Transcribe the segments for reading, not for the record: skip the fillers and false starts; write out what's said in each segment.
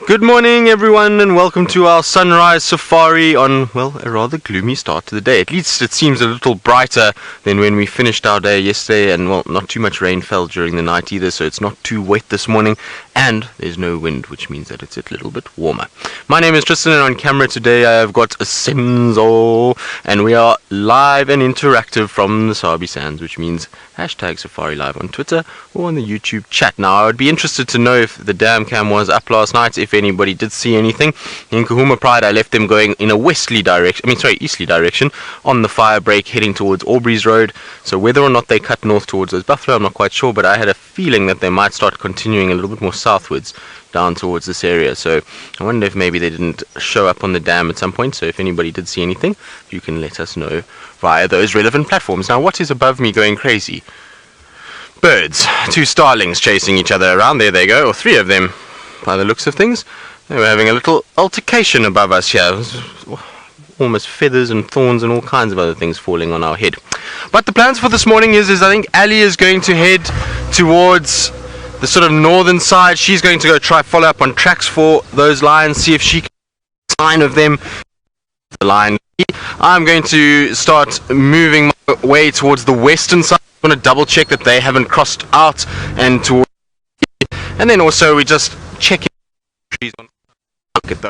Good morning, everyone, and welcome to our sunrise safari on, well, a rather gloomy start to the day. At least it seems a little brighter than when we finished our day yesterday, and, well, not too much rain fell during the night either, so it's not too wet this morning, and there's no wind, which means that it's a little bit warmer. My name is Tristan, and on camera today I have got Senzo, and we are live and interactive from the Sabi Sands, which means hashtag Safari Live on Twitter or on the YouTube chat. Now, I would be interested to know if the dam cam was up last night, if anybody did see anything. In Kahuma Pride, I left them going in a easterly direction on the fire break heading towards Aubrey's Road. So whether or not they cut north towards those buffalo, I'm not quite sure, but I had a feeling that they might start continuing a little bit more southwards down towards this area. So I wonder if maybe they didn't show up on the dam at some point. So if anybody did see anything, you can let us know via those relevant platforms. Now, what is above me going crazy? Birds. 2 starlings chasing each other around. There they go, or 3 of them by the looks of things. They were having a little altercation above us here. Almost feathers and thorns and all kinds of other things falling on our head. But the plans for this morning is I think Ellies is going to head towards the sort of northern side. She's going to go try follow up on tracks for those lions, see if she can sign of them. The lion. I'm going to start moving my way towards the western side. I'm going to double check that they haven't crossed out and towards, and then also we just check trees on. Look at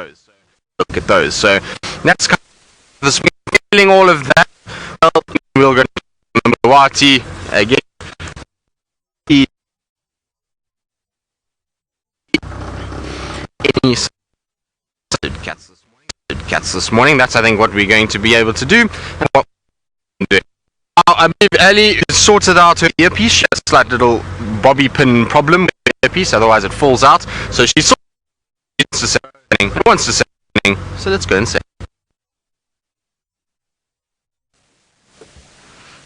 those. So that's kind of this feeling all of that. Well, we'll go to Wati again. Any cats this morning. That's, I think, what we're going to be able to do. And what we're doing. I believe Ellie sorted out her earpiece. She has a slight little bobby pin problem with the earpiece, otherwise it falls out. So she wants to say something. So let's go and say.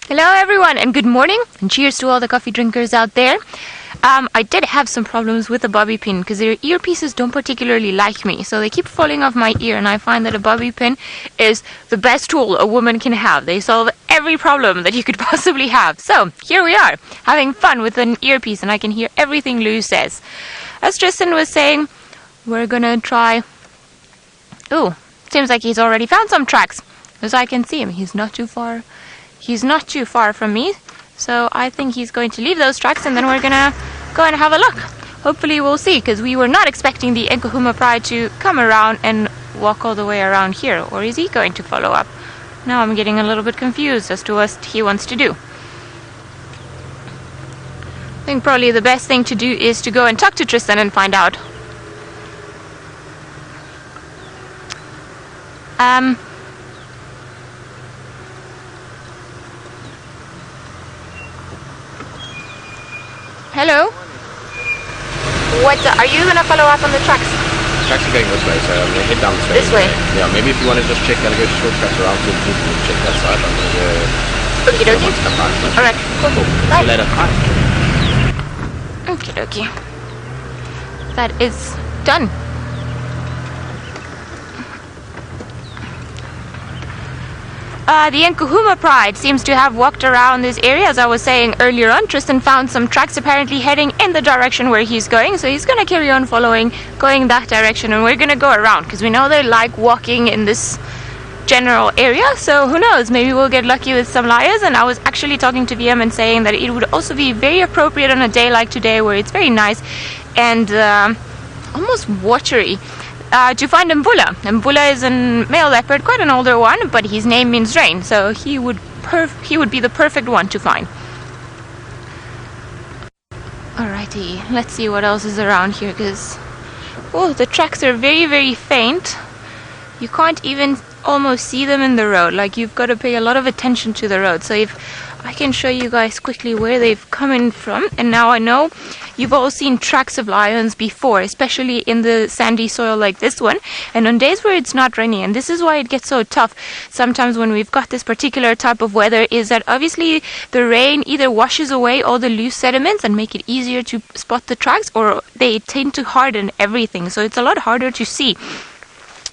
Hello everyone, and good morning, and cheers to all the coffee drinkers out there. I did have some problems with the bobby pin because their earpieces don't particularly like me, so they keep falling off my ear, and I find that a bobby pin is the best tool a woman can have. They solve every problem that you could possibly have. So here we are, having fun with an earpiece, and I can hear everything Lou says. As Tristan was saying, we're gonna try... Ooh, seems like he's already found some tracks. As I can see him, he's not too far from me. So I think he's going to leave those tracks, and then we're gonna go and have a look. Hopefully we'll see, because we were not expecting the Nkahuma Pride to come around and walk all the way around here. Or is he going to follow up? Now I'm getting a little bit confused as to what he wants to do. I think probably the best thing to do is to go and talk to Tristan and find out. Hello? What, are you going to follow up on the tracks? Tracks are going this way, so I'm going to head down this way. This way? Yeah, maybe if you want to just check, I'll go shortcuts around to check that side. I'm going to go... Okie dokie. Alright, cool. Bye. See you later. Bye. Okie dokie. That is done. The Nkahuma Pride seems to have walked around this area. As I was saying earlier on, Tristan found some tracks apparently heading in the direction where he's going, so he's going to carry on going that direction, and we're going to go around, because we know they like walking in this general area, so who knows, maybe we'll get lucky with some lions. And I was actually talking to VM and saying that it would also be very appropriate on a day like today, where it's very nice and almost watery, to find Mbula. Mbula is a male leopard, quite an older one, but his name means rain, so he would be the perfect one to find. Alrighty, let's see what else is around here, because the tracks are very, very faint. You can't even almost see them in the road. Like, you've got to pay a lot of attention to the road. So if I can show you guys quickly where they've come in from. And now I know you've all seen tracks of lions before, especially in the sandy soil like this one, and on days where it's not raining. And this is why it gets so tough sometimes when we've got this particular type of weather, is that obviously the rain either washes away all the loose sediments and make it easier to spot the tracks, or they tend to harden everything, so it's a lot harder to see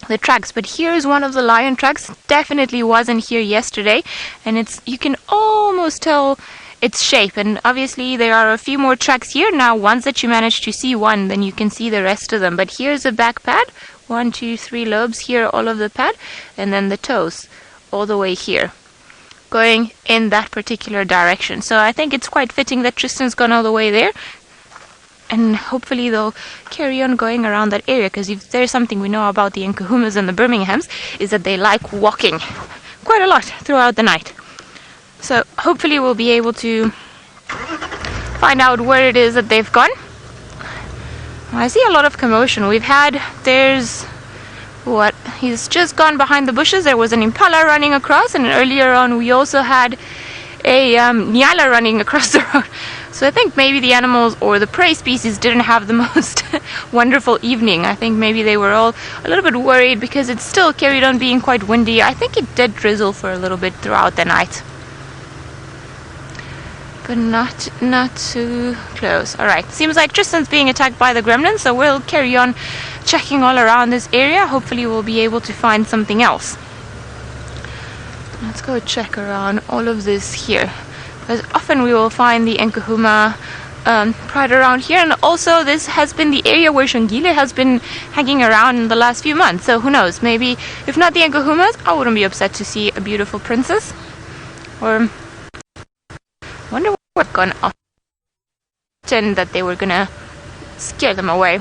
the tracks. But here is one of the lion tracks. Definitely wasn't here yesterday, and you can almost tell its shape. And obviously there are a few more tracks here. Now once that you manage to see one, then you can see the rest of them. But here's a back pad, 1, 2, 3 lobes here, all of the pad, and then the toes all the way here, going in that particular direction. So I think it's quite fitting that Tristan's gone all the way there, and hopefully they'll carry on going around that area, because if there's something we know about the Nkahumas and the Birminghams, is that they like walking quite a lot throughout the night. So hopefully we'll be able to find out where it is that they've gone. I see a lot of commotion. He's just gone behind the bushes. There was an impala running across, and earlier on we also had a nyala running across the road. So I think maybe the animals or the prey species didn't have the most wonderful evening. I think maybe they were all a little bit worried because it still carried on being quite windy. I think it did drizzle for a little bit throughout the night, but not too close. Alright, seems like Tristan's being attacked by the gremlins, so we'll carry on checking all around this area. Hopefully we'll be able to find something else. Let's go check around all of this here, because often we will find the Nkahuma pride around here, and also this has been the area where Shangile has been hanging around in the last few months. So who knows, maybe if not the Nkahumas, I wouldn't be upset to see a beautiful princess. Or wonder what gone off and that they were gonna scare them away.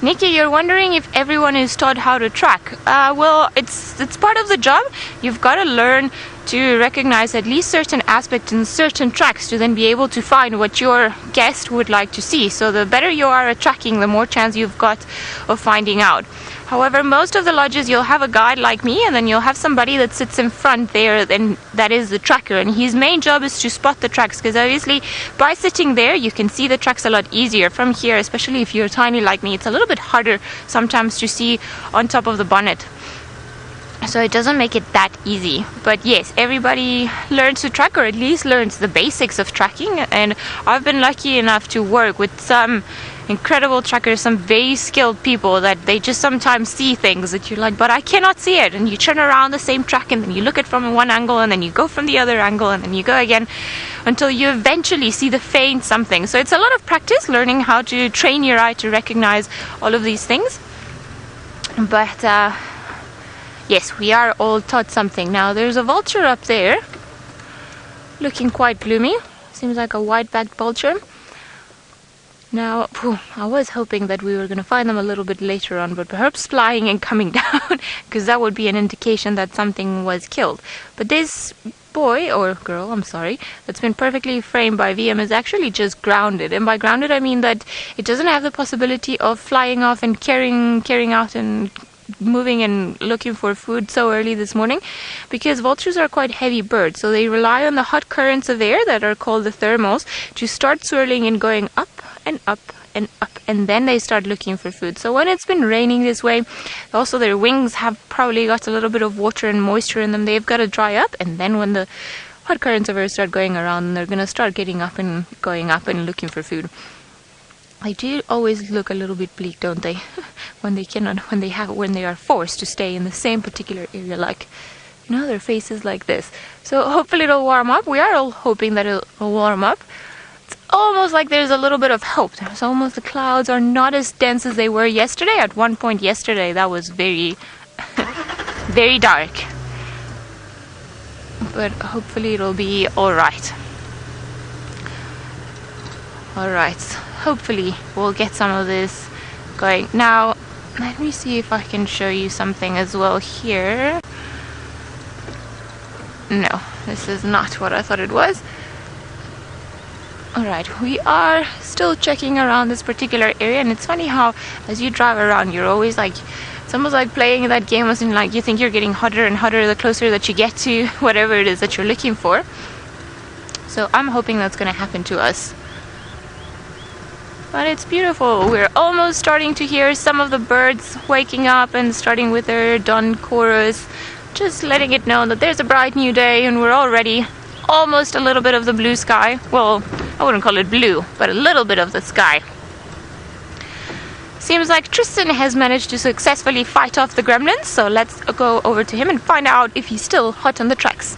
Nikki, you're wondering if everyone is taught how to track. Well, it's part of the job. You've got to learn to recognize at least certain aspects in certain tracks to then be able to find what your guest would like to see. So the better you are at tracking, the more chance you've got of finding out. However, most of the lodges you'll have a guide like me, and then you'll have somebody that sits in front there, and that is the tracker, and his main job is to spot the tracks, because obviously by sitting there you can see the tracks a lot easier. From here, especially if you're tiny like me, it's a little bit harder sometimes to see on top of the bonnet, so it doesn't make it that easy. But yes, everybody learns to track, or at least learns the basics of tracking, and I've been lucky enough to work with some incredible trackers, some very skilled people that they just sometimes see things that you're like, but I cannot see it, and you turn around the same track and then you look at it from one angle and then you go from the other angle and then you go again until you eventually see the faint something. So it's a lot of practice learning how to train your eye to recognize all of these things. But yes, we are all taught something. Now there's a vulture up there looking quite gloomy. Seems like a white-backed vulture. Now, I was hoping that we were going to find them a little bit later on, but perhaps flying and coming down, because that would be an indication that something was killed. But this boy, or girl, I'm sorry, that's been perfectly framed by VM is actually just grounded. And by grounded, I mean that it doesn't have the possibility of flying off and carrying out and moving and looking for food so early this morning, because vultures are quite heavy birds, so they rely on the hot currents of air that are called the thermals to start swirling and going up and up and up, and then they start looking for food. So when it's been raining this way, also their wings have probably got a little bit of water and moisture in them. They've got to dry up, and then when the hot currents of air start going around, they're going to start getting up and going up and looking for food. They do always look a little bit bleak, don't they? when they are forced to stay in the same particular area, like, you know, their faces like this. So hopefully it'll warm up. We are all hoping that it'll warm up. It's almost like there's a little bit of hope. It's almost the clouds are not as dense as they were yesterday. At one point yesterday, that was very, very dark. But hopefully it'll be all right. All right. Hopefully we'll get some of this going. Now, let me see if I can show you something as well here. No, this is not what I thought it was. Alright, we are still checking around this particular area, and it's funny how as you drive around, you're always like, it's almost like playing that game as in like you think you're getting hotter and hotter the closer that you get to whatever it is that you're looking for. So I'm hoping that's going to happen to us. But it's beautiful. We're almost starting to hear some of the birds waking up and starting with their dawn chorus, just letting it know that there's a bright new day, and we're already almost a little bit of the blue sky. Well, I wouldn't call it blue, but a little bit of the sky. Seems like Tristan has managed to successfully fight off the gremlins, so let's go over to him and find out if he's still hot on the tracks.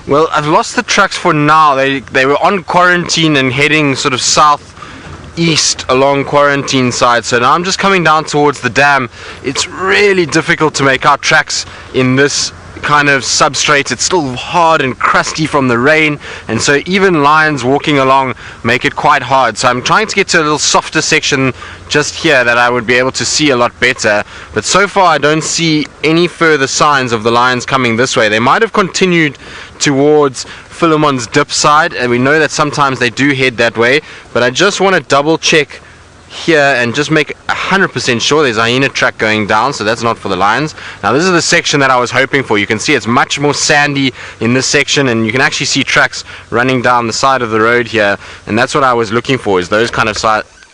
Well, I've lost the tracks for now. They were on quarantine and heading sort of southeast along quarantine side. So now I'm just coming down towards the dam. It's really difficult to make out tracks in this kind of substrate. It's still hard and crusty from the rain, and so even lions walking along make it quite hard. So I'm trying to get to a little softer section just here that I would be able to see a lot better, but so far I don't see any further signs of the lions coming this way. They might have continued towards Philemon's dip side, and we know that sometimes they do head that way, but I just want to double check here and just make 100% sure there's a hyena track going down, so that's not for the lions. Now this is the section that I was hoping for. You can see it's much more sandy in this section, and you can actually see tracks running down the side of the road here, and that's what I was looking for, is those kind of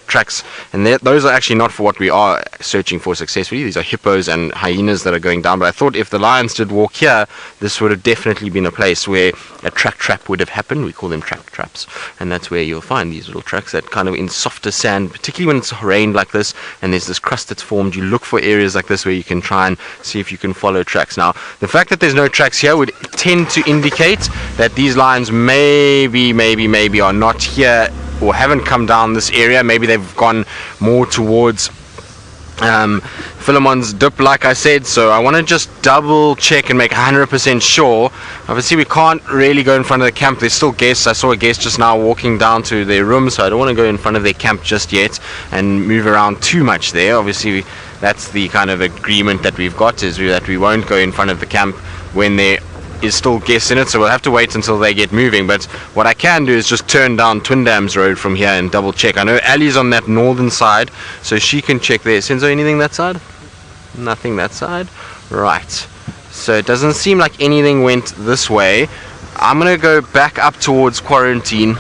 tracks, and those are actually not for what we are searching for successfully. These are hippos and hyenas that are going down, but I thought if the lions did walk here, this would have definitely been a place where a track trap would have happened. We call them track traps, and that's where you'll find these little tracks that kind of in softer sand, particularly when it's rained like this and there's this crust that's formed. You look for areas like this where you can try and see if you can follow tracks. Now the fact that there's no tracks here would tend to indicate that these lions maybe are not here or haven't come down this area. Maybe they've gone more towards Philemon's dip, like I said. So I want to just double check and make 100% sure. Obviously we can't really go in front of the camp. There's still guests. I saw a guest just now walking down to their room, so I don't want to go in front of their camp just yet and move around too much there. Obviously that's the kind of agreement that we've got, is that we won't go in front of the camp when there is still guests in it, so we'll have to wait until they get moving. But what I can do is just turn down Twin Dams Road from here and double check. I know Ellies on that northern side, so she can check there. Senzo, anything that side? Nothing that side? Right. So it doesn't seem like anything went this way. I'm going to go back up towards quarantine.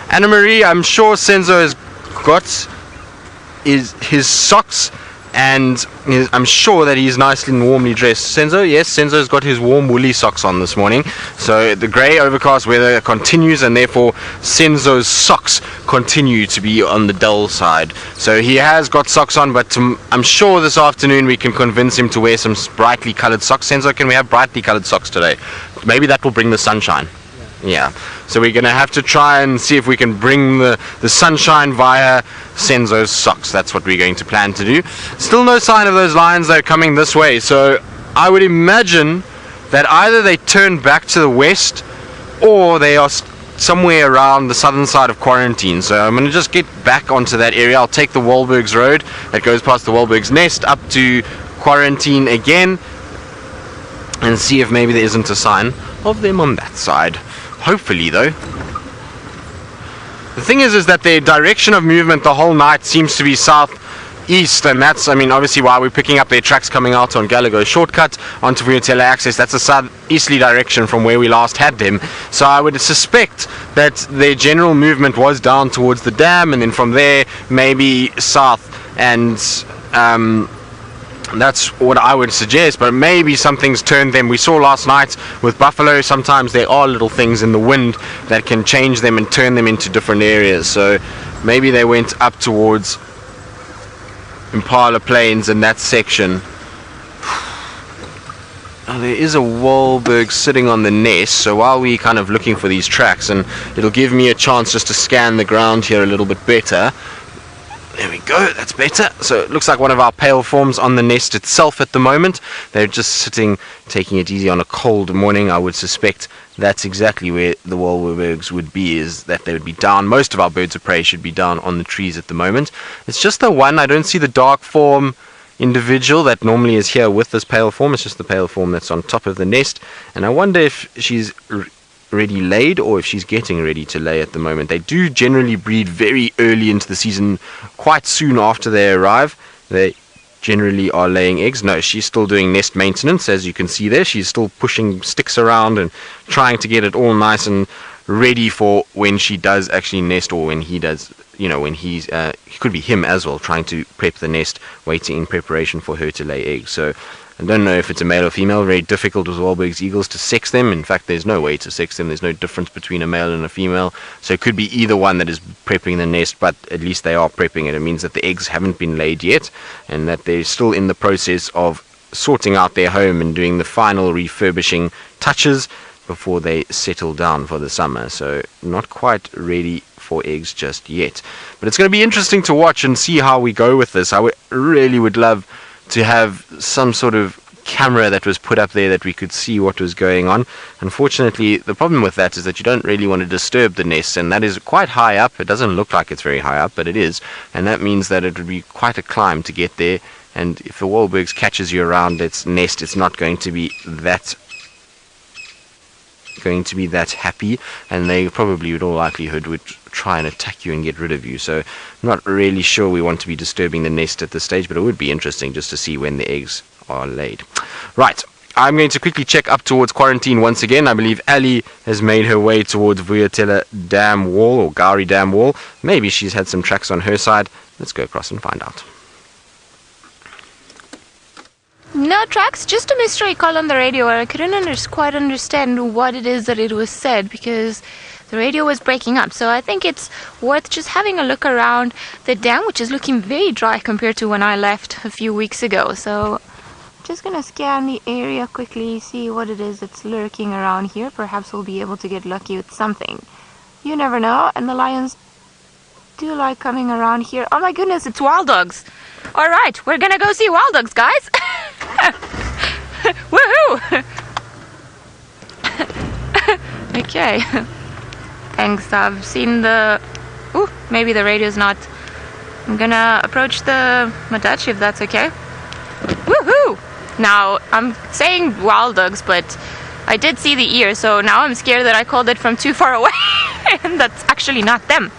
Anna Marie, I'm sure Senzo has got his socks, and I'm sure that he's nicely and warmly dressed. Senzo, yes, Senzo's got his warm woolly socks on this morning. So the grey overcast weather continues, and therefore Senzo's socks continue to be on the dull side. So he has got socks on, but I'm sure this afternoon we can convince him to wear some brightly coloured socks. Senzo, can we have brightly coloured socks today? Maybe that will bring the sunshine. Yeah, so we're going to have to try and see if we can bring the sunshine via Senzo's socks. That's what we're going to plan to do. Still no sign of those lions, though, coming this way. So I would imagine that either they turned back to the west or they are somewhere around the southern side of quarantine. So I'm going to just get back onto that area. I'll take the Wahlberg's road that goes past the Wahlberg's nest up to quarantine again and see if maybe there isn't a sign of them on that side. Hopefully, though. The thing is that their direction of movement the whole night seems to be southeast, and that's, I mean, obviously why we're picking up their tracks coming out on Gallagher shortcut onto Vulture access. That's a southeasterly direction from where we last had them. So I would suspect that their general movement was down towards the dam, and then from there maybe south, and that's what I would suggest. But maybe something's turned them. We saw last night with buffalo, sometimes there are little things in the wind that can change them and turn them into different areas. So maybe they went up towards Impala Plains in that section. Oh, there is a Wahlberg sitting on the nest, so while we're kind of looking for these tracks, and it'll give me a chance just to scan the ground here a little bit better. There we go, that's better. So it looks like one of our pale forms on the nest itself at the moment. They're just sitting, taking it easy on a cold morning. I would suspect that's exactly where the Wahlbergs would be, is that they would be down. Most of our birds of prey should be down on the trees at the moment. It's just the one, I don't see the dark form individual that normally is here with this pale form. It's just the pale form that's on top of the nest. And I wonder if she's already laid or if she's getting ready to lay at the moment. They do generally breed very early into the season, quite soon after they arrive. They generally are laying eggs. No, she's still doing nest maintenance, as you can see there. She's still pushing sticks around and trying to get it all nice and ready for when she does actually nest, or when he does, you know, when he's it could be him as well, trying to prep the nest, waiting in preparation for her to lay eggs. So I don't know if it's a male or female. Very difficult with Wahlberg's eagles to sex them. In fact, there's no way to sex them. There's no difference between a male and a female. So it could be either one that is prepping the nest, but at least they are prepping it. It means that the eggs haven't been laid yet, and that they're still in the process of sorting out their home and doing the final refurbishing touches before they settle down for the summer. So not quite ready for eggs just yet. But it's going to be interesting to watch and see how we go with this. I really would love to have some sort of camera that was put up there that we could see what was going on. Unfortunately, the problem with that is that you don't really want to disturb the nest, and that is quite high up. It doesn't look like it's very high up, but it is, and that means that it would be quite a climb to get there. And if the Wahlbergs catches you around its nest, it's not going to be that happy, and they probably with all likelihood would try and attack you and get rid of you. So I'm not really sure we want to be disturbing the nest at this stage, but it would be interesting just to see when the eggs are laid. Right, I'm going to quickly check up towards quarantine once again. I believe Ellie has made her way towards Vulture Dam Wall, or Gari Dam Wall. Maybe she's had some tracks on her side. Let's go across and find out. No tracks, just a mystery call on the radio where I couldn't quite understand what it is that it was said because the radio was breaking up. So I think it's worth just having a look around the dam, which is looking very dry compared to when I left a few weeks ago. So just gonna scan the area quickly, see what it is that's lurking around here. Perhaps we'll be able to get lucky with something. You never know, and the lions do like coming around here. Oh my goodness, it's wild dogs. Alright, we're gonna go see wild dogs, guys. Woohoo! Okay. Thanks, I've seen the... Ooh, maybe the radio's not... I'm gonna approach the Madachi if that's okay. Woohoo! Now, I'm saying wild dogs, but I did see the ear, so now I'm scared that I called it from too far away. And that's actually not them.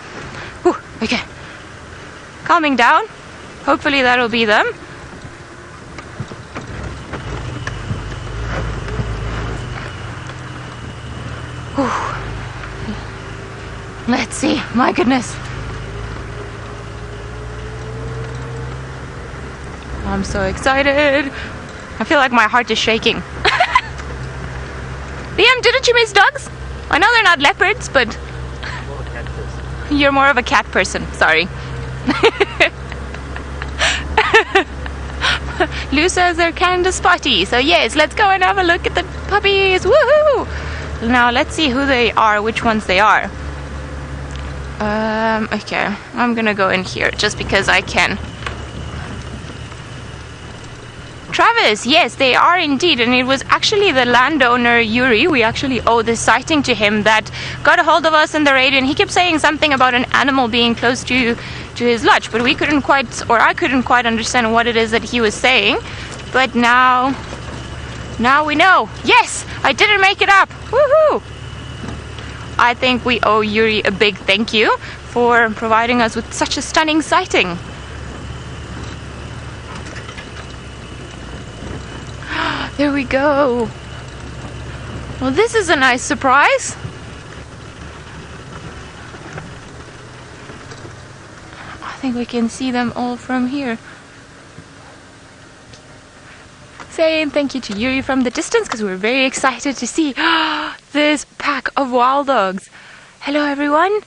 Whew, okay. Calming down. Hopefully that'll be them. Whew. Let's see. My goodness. I'm so excited. I feel like my heart is shaking. Liam, didn't you miss dogs? I know they're not leopards, but... More of a cat person. You're more of a cat person. Sorry. Lou says they're kind of spotty. So yes, let's go and have a look at the puppies. Woohoo! Now let's see who they are, which ones they are. Okay. I'm gonna go in here just because I can. Travis, yes, they are indeed, and it was actually the landowner Yuri. We actually owe this sighting to him that got a hold of us in the radio, and he kept saying something about an animal being close to his lodge, but we couldn't quite, or I couldn't quite understand what it is that he was saying. But now we know. Yes, I didn't make it up. Woohoo! I think we owe Yuri a big thank you for providing us with such a stunning sighting. There we go. Well, this is a nice surprise. I think we can see them all from here. Saying thank you to Yuri from the distance because we're very excited to see this pack of wild dogs. Hello, everyone.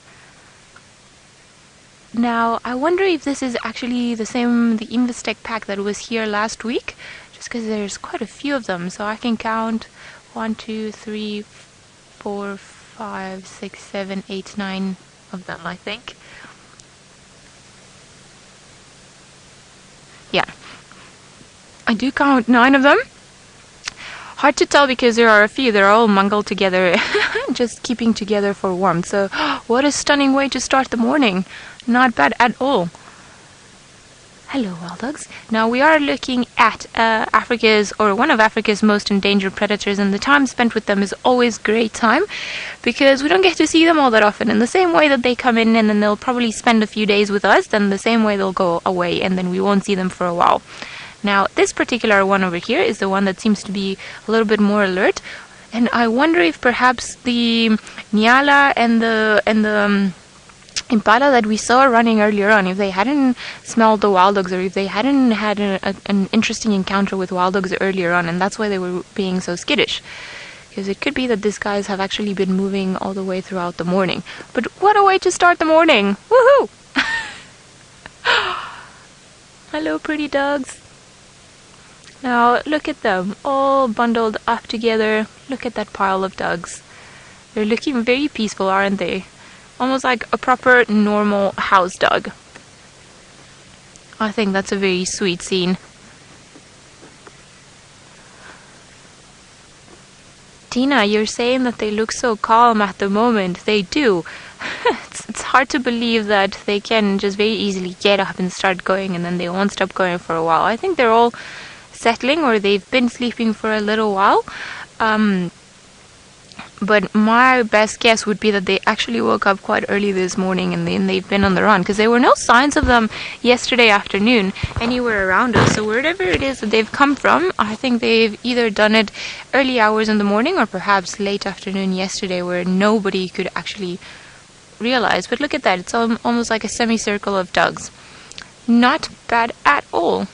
Now, I wonder if this is actually the Investec pack that was here last week. Just because there's quite a few of them, so I can count 1, 2, 3, 4, 5, 6, 7, 8, 9 of them, I think. Yeah, I do count 9 of them. Hard to tell because there are a few. They're all mangled together, just keeping together for warmth. So, what a stunning way to start the morning. Not bad at all. Hello, wild dogs. Now we are looking at one of Africa's most endangered predators, and the time spent with them is always great time because we don't get to see them all that often. In the same way that they come in and then they'll probably spend a few days with us, then the same way they'll go away and then we won't see them for a while. Now this particular one over here is the one that seems to be a little bit more alert, and I wonder if perhaps the Nyala and the Impala that we saw running earlier on, if they hadn't smelled the wild dogs or if they hadn't had an interesting encounter with wild dogs earlier on, and that's why they were being so skittish. Because it could be that these guys have actually been moving all the way throughout the morning. But what a way to start the morning! Woohoo! Hello, pretty dogs. Now look at them, all bundled up together. Look at that pile of dogs. They're looking very peaceful, aren't they? Almost like a proper normal house dog. I think that's a very sweet scene. Tina, you're saying that they look so calm at the moment. They do. It's hard to believe that they can just very easily get up and start going and then they won't stop going for a while. I think they're all settling, or they've been sleeping for a little while. But my best guess would be that they actually woke up quite early this morning and then they've been on the run, because there were no signs of them yesterday afternoon anywhere around us. So wherever it is that they've come from, I think they've either done it early hours in the morning or perhaps late afternoon yesterday, where nobody could actually realize. But look at that, it's almost like a semicircle of dogs. Not bad at all.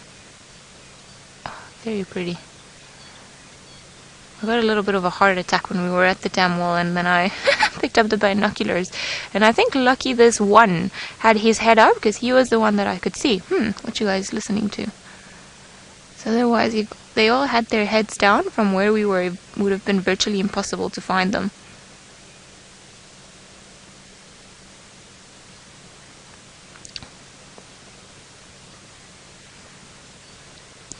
Very pretty. I got a little bit of a heart attack when we were at the dam wall, and then I picked up the binoculars, and I think lucky this one had his head up, because he was the one that I could see. What you guys listening to? So otherwise, if they all had their heads down from where we were, it would have been virtually impossible to find them.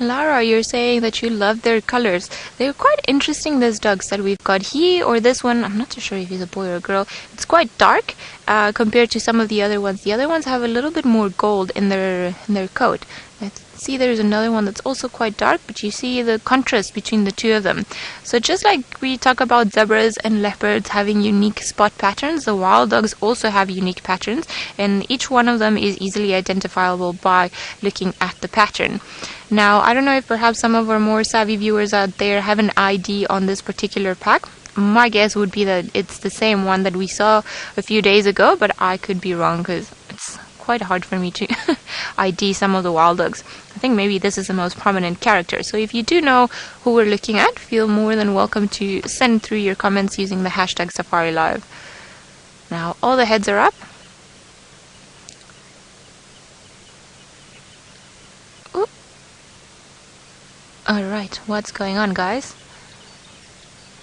Lara, you're saying that you love their colors. They're quite interesting, these dogs that we've got. He or this one, I'm not too sure if he's a boy or a girl. It's quite dark compared to some of the other ones. The other ones have a little bit more gold in their coat. I see there's another one that's also quite dark, but you see the contrast between the two of them. So just like we talk about zebras and leopards having unique spot patterns, the wild dogs also have unique patterns, and each one of them is easily identifiable by looking at the pattern. Now, I don't know if perhaps some of our more savvy viewers out there have an ID on this particular pack. My guess would be that it's the same one that we saw a few days ago, but I could be wrong, because it's quite hard for me to ID some of the wild dogs. I think maybe this is the most prominent character. So if you do know who we're looking at, feel more than welcome to send through your comments using the hashtag #SafariLive. Now, all the heads are up. Ooh. Alright, what's going on, guys?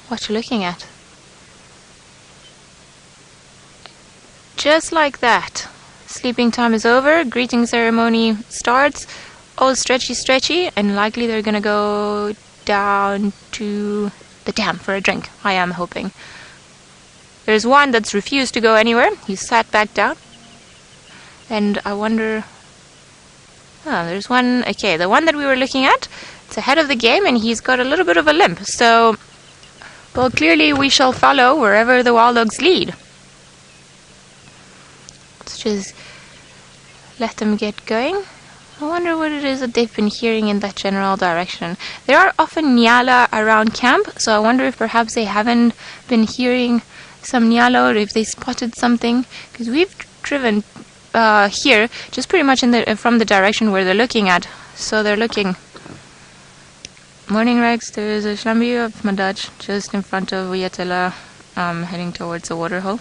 What you looking at? Just like that. Sleeping time is over, greeting ceremony starts, all stretchy, and likely they're gonna go down to the dam for a drink, I am hoping. There's one that's refused to go anywhere. He sat back down. And I wonder... Oh, there's one... Okay, the one that we were looking at, it's ahead of the game, and he's got a little bit of a limp. So, well, clearly we shall follow wherever the wild dogs lead. Let's just let them get going. I wonder what it is that they've been hearing in that general direction. There are often nyala around camp, so I wonder if perhaps they haven't been hearing some nyala, or if they spotted something, because we've driven here just pretty much from the direction where they're looking at. So they're looking. Morning, Rex. There's a shlambi of Madaj just in front of Uyatela, heading towards the waterhole.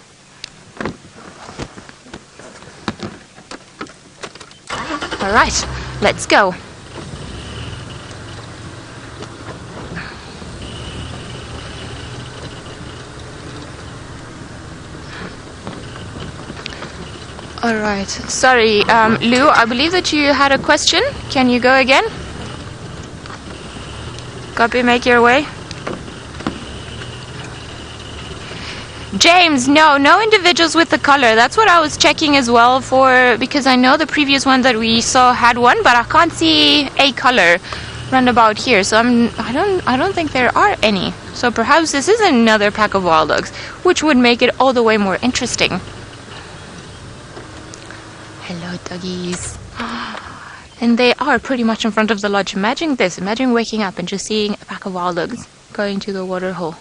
Alright, let's go. Alright, sorry, Lou, I believe that you had a question. Can you go again? Copy, make your way. James, no individuals with the color. That's what I was checking as well for, because I know the previous one that we saw had one, but I can't see a color round about here. So I don't think there are any. So perhaps this is another pack of wild dogs, which would make it all the way more interesting. Hello, doggies. And they are pretty much in front of the lodge. Imagine this. Imagine waking up and just seeing a pack of wild dogs going to the water hole.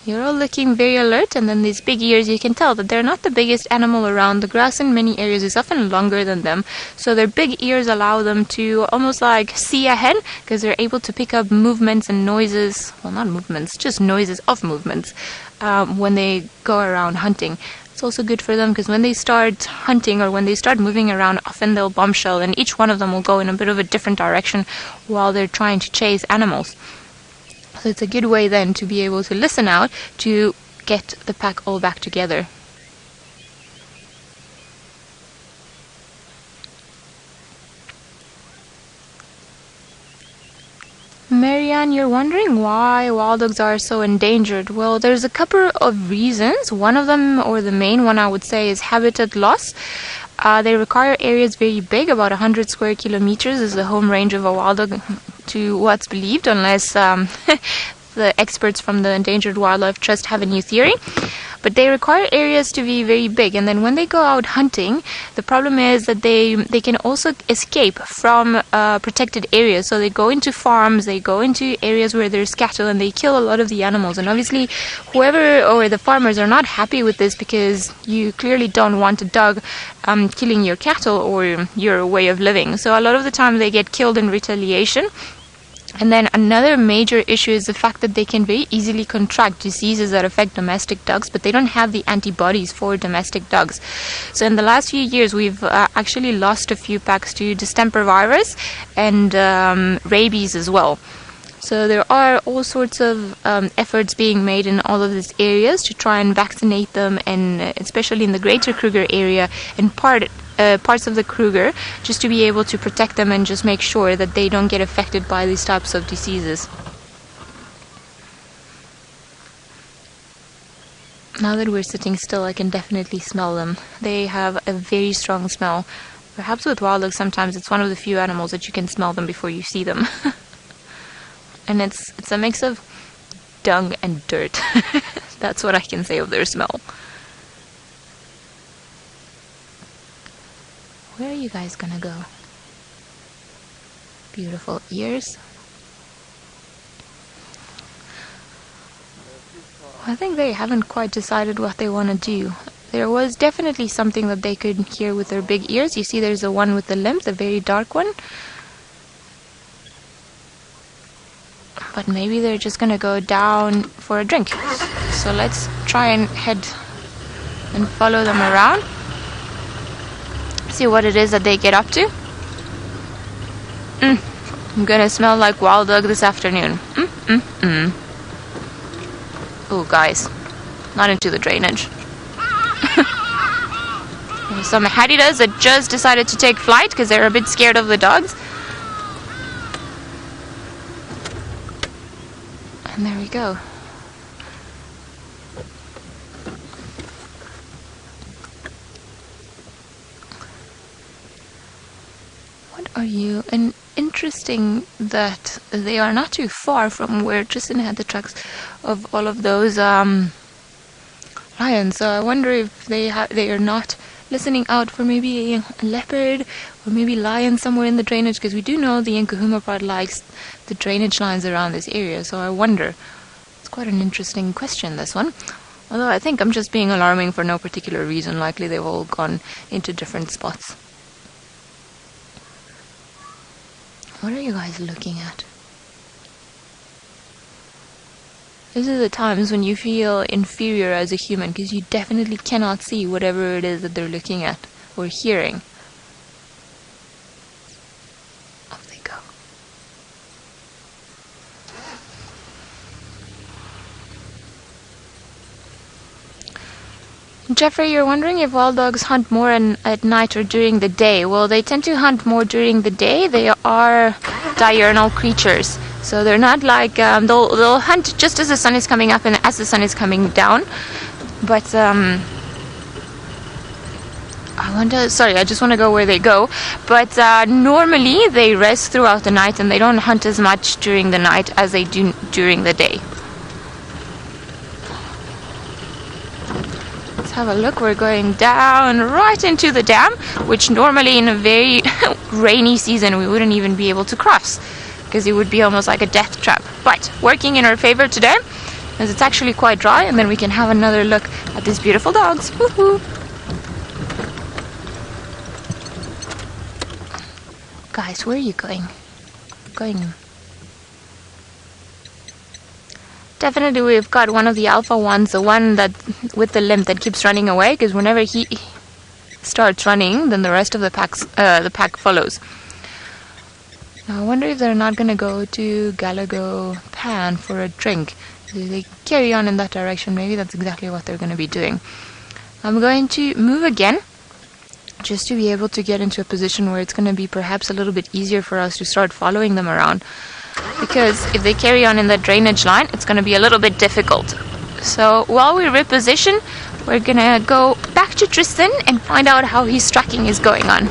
You're all looking very alert, and then these big ears, you can tell that they're not the biggest animal around. The grass in many areas is often longer than them, so their big ears allow them to almost like see ahead, because they're able to pick up movements and noises, well, not movements, just noises of movements, when they go around hunting. It's also good for them because when they start hunting or when they start moving around, often they'll bombshell, and each one of them will go in a bit of a different direction while they're trying to chase animals. So it's a good way then to be able to listen out to get the pack all back together. Marianne, you're wondering why wild dogs are so endangered. Well, there's a couple of reasons. One of them, or the main one I would say, is habitat loss. They require areas very big, about 100 square kilometers is the home range of a wild dog to what's believed, unless the experts from the Endangered Wildlife Trust have a new theory. But they require areas to be very big, and then when they go out hunting, the problem is that they can also escape from protected areas. So they go into farms, they go into areas where there's cattle, and they kill a lot of the animals. And obviously, whoever or the farmers are not happy with this, because you clearly don't want a dog killing your cattle or your way of living. So a lot of the time they get killed in retaliation. And then another major issue is the fact that they can very easily contract diseases that affect domestic dogs, but they don't have the antibodies for domestic dogs. So in the last few years, we've actually lost a few packs to distemper virus and rabies as well. So there are all sorts of efforts being made in all of these areas to try and vaccinate them, and especially in the greater Kruger area and parts of the Kruger, just to be able to protect them and just make sure that they don't get affected by these types of diseases. Now that we're sitting still, I can definitely smell them. They have a very strong smell. Perhaps with wild dogs, sometimes it's one of the few animals that you can smell them before you see them. And it's a mix of dung and dirt. That's what I can say of their smell. Where are you guys gonna go? Beautiful ears. I think they haven't quite decided what they want to do. There was definitely something that they could hear with their big ears. You see there's the one with the limp, the very dark one. But maybe they're just gonna go down for a drink. So let's try and head and follow them around. See what it is that they get up to. I'm gonna smell like wild dog this afternoon. Oh, guys, not into the drainage. There's some Hadidas that just decided to take flight because they're a bit scared of the dogs. And there we go. What are you? And interesting that they are not too far from where Tristan had the tracks of all of those lions. So I wonder if they are not listening out for maybe a leopard or maybe lion somewhere in the drainage, because we do know the Nkahuma part likes the drainage lines around this area. So I wonder. It's quite an interesting question, this one. Although I think I'm just being alarming for no particular reason. Likely they've all gone into different spots. What are you guys looking at? These are the times when you feel inferior as a human, because you definitely cannot see whatever it is that they're looking at or hearing. Off they go. Jeffrey, you're wondering if wild dogs hunt more at night or during the day. Well, they tend to hunt more during the day. They are diurnal creatures. So they're not like, they'll hunt just as the sun is coming up and as the sun is coming down. But, I just want to go where they go. But normally they rest throughout the night and they don't hunt as much during the night as they do during the day. Let's have a look. We're going down right into the dam, which normally in a very rainy season we wouldn't even be able to cross, because it would be almost like a death trap. But working in our favor today, as it's actually quite dry, and then we can have another look at these beautiful dogs. Woohoo! Guys, where are you going? Definitely we've got one of the alpha ones, the one that with the limp that keeps running away, because whenever he starts running, then the rest of the pack follows. Now I wonder if they're not going to go to Galago Pan for a drink. If they carry on in that direction, maybe that's exactly what they're going to be doing. I'm going to move again, just to be able to get into a position where it's going to be perhaps a little bit easier for us to start following them around. Because if they carry on in that drainage line, it's going to be a little bit difficult. So while we reposition, we're going to go back to Tristan and find out how his tracking is going on.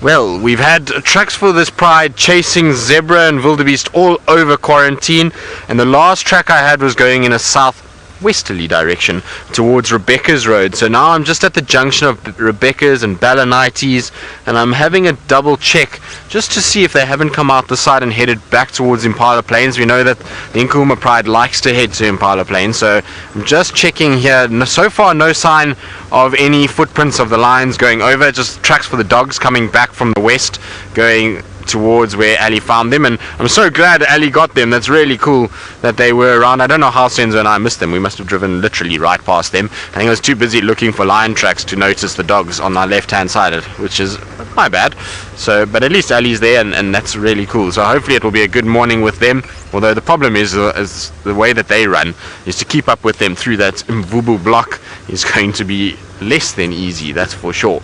Well, we've had tracks for this pride chasing zebra and wildebeest all over quarantine, and the last track I had was going in a southwesterly direction towards Rebecca's Road. So now I'm just at the junction of Rebecca's and Balanites, and I'm having a double check just to see if they haven't come out the side and headed back towards Impala Plains. We know that the Angama pride likes to head to Impala Plains, so I'm just checking here. So far no sign of any footprints of the lions going over, just tracks for the dogs coming back from the west going towards where Ali found them, and I'm so glad Ali got them. That's really cool that they were around. I don't know how Senzo and I missed them. We must have driven literally right past them. I think I was too busy looking for lion tracks to notice the dogs on our left hand side, which is my bad. So, but at least Ali's there, and that's really cool. So hopefully it will be a good morning with them, although the problem is the way that they run is to keep up with them through that Mvubu block is going to be less than easy, that's for sure.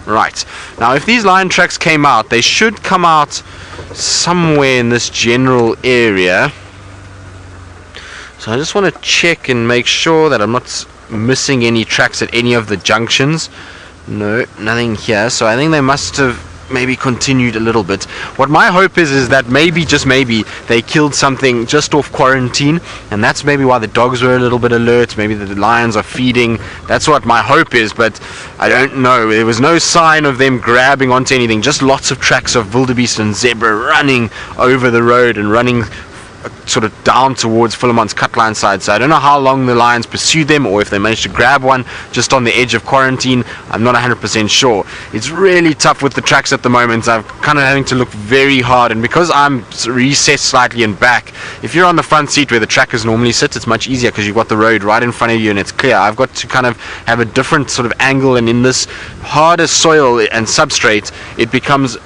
Right, now if these lion tracks came out, they should come out somewhere in this general area. So I just want to check and make sure that I'm not missing any tracks at any of the junctions. No, nothing here, so I think they must have maybe continued a little bit. What my hope is that maybe, just maybe, they killed something just off quarantine, and that's maybe why the dogs were a little bit alert. Maybe the lions are feeding. That's what my hope is, but I don't know. There was no sign of them grabbing onto anything, just lots of tracks of wildebeest and zebra running over the road and running sort of down towards Philemon's cutline side. So I don't know how long the lions pursued them, or if they managed to grab one just on the edge of quarantine. I'm not 100% sure. It's really tough with the tracks at the moment. I'm kind of having to look very hard, and because I'm recessed slightly in back, if you're on the front seat where the trackers normally sit, it's much easier because you've got the road right in front of you and it's clear. I've got to kind of have a different sort of angle, and in this harder soil and substrate, it becomes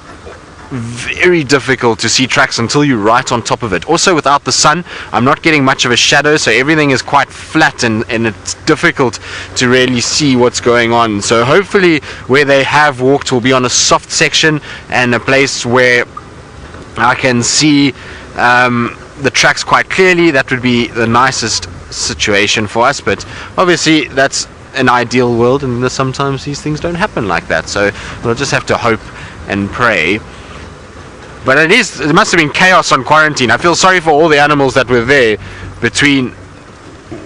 very difficult to see tracks until you're right on top of it. Also, without the sun, I'm not getting much of a shadow, so everything is quite flat, and it's difficult to really see what's going on. So hopefully where they have walked will be on a soft section and a place where I can see the tracks quite clearly. That would be the nicest situation for us, but obviously that's an ideal world, and sometimes these things don't happen like that, so we'll just have to hope and pray. But it must have been chaos on quarantine. I feel sorry for all the animals that were there, between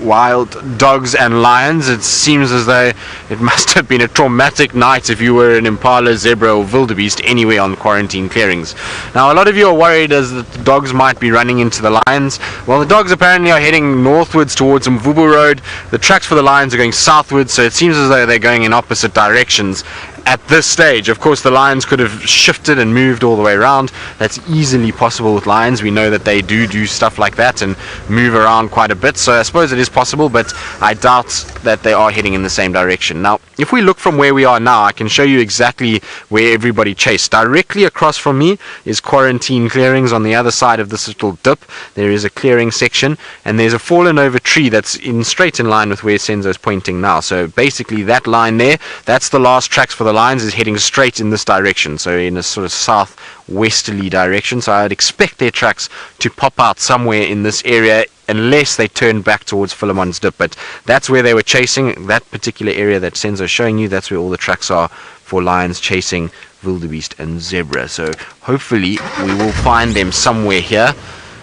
wild dogs and lions. It seems as though it must have been a traumatic night if you were an impala, zebra or wildebeest anywhere on quarantine clearings. Now a lot of you are worried as the dogs might be running into the lions. Well, the dogs apparently are heading northwards towards Mvubu Road. The tracks for the lions are going southwards, so it seems as though they're going in opposite directions. At this stage, of course, the lions could have shifted and moved all the way around. That's easily possible with lions. We know that they do stuff like that and move around quite a bit, so I suppose it is possible, but I doubt that they are heading in the same direction. Now, if we look from where we are now, I can show you exactly where everybody chased. Directly across from me is quarantine clearings. On the other side of this little dip, there is a clearing section, and there's a fallen over tree that's straight in line with where Senzo's pointing now. So basically that line there, that's the last tracks for the lions, is heading straight in this direction, so in a sort of southwesterly direction. So I'd expect their tracks to pop out somewhere in this area, unless they turn back towards Philemon's dip. But that's where they were chasing, that particular area that Senzo's showing you. That's where all the tracks are for lions chasing wildebeest and zebra. So hopefully we will find them somewhere here.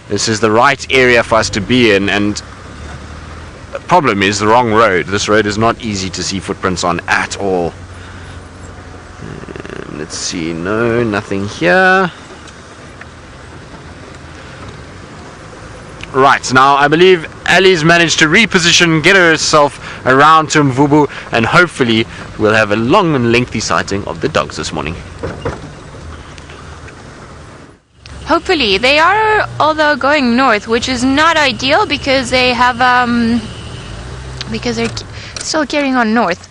This is the right area for us to be in, and the problem is the wrong road. This road is not easy to see footprints on at all. Let's see, no, nothing here. Right, now I believe Ellies managed to reposition, get herself around to Mvubu, and hopefully we'll have a long and lengthy sighting of the dogs this morning. Hopefully. They are, although, going north, which is not ideal because they have because they're still carrying on north.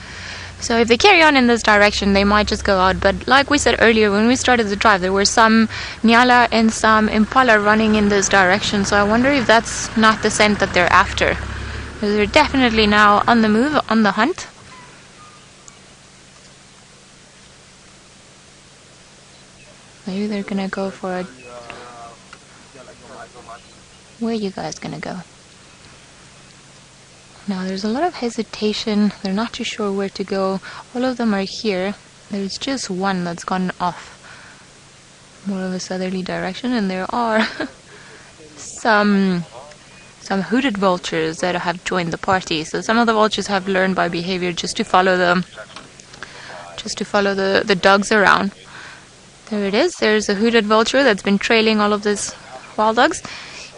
So if they carry on in this direction, they might just go out. But like we said earlier, when we started the drive, there were some Nyala and some Impala running in this direction. So I wonder if that's not the scent that they're after. Because they're definitely now on the move, on the hunt. Maybe they're gonna go for a... Where are you guys gonna go? Now there's a lot of hesitation. They're not too sure where to go. All of them are here. There's just one that's gone off more of a southerly direction, and there are some hooded vultures that have joined the party. So some of the vultures have learned by behavior just to follow the dogs around. There it is. There's a hooded vulture that's been trailing all of these wild dogs.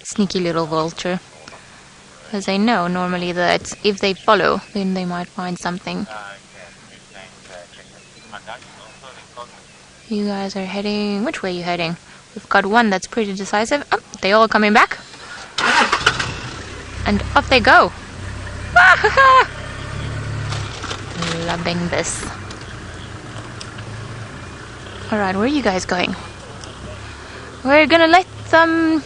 Sneaky little vulture. Because they know normally that if they follow, then they might find something. You guys are heading... Which way are you heading? We've got one that's pretty decisive. Oh, they all coming back. And off they go. Loving this. Alright, where are you guys going? We're gonna let them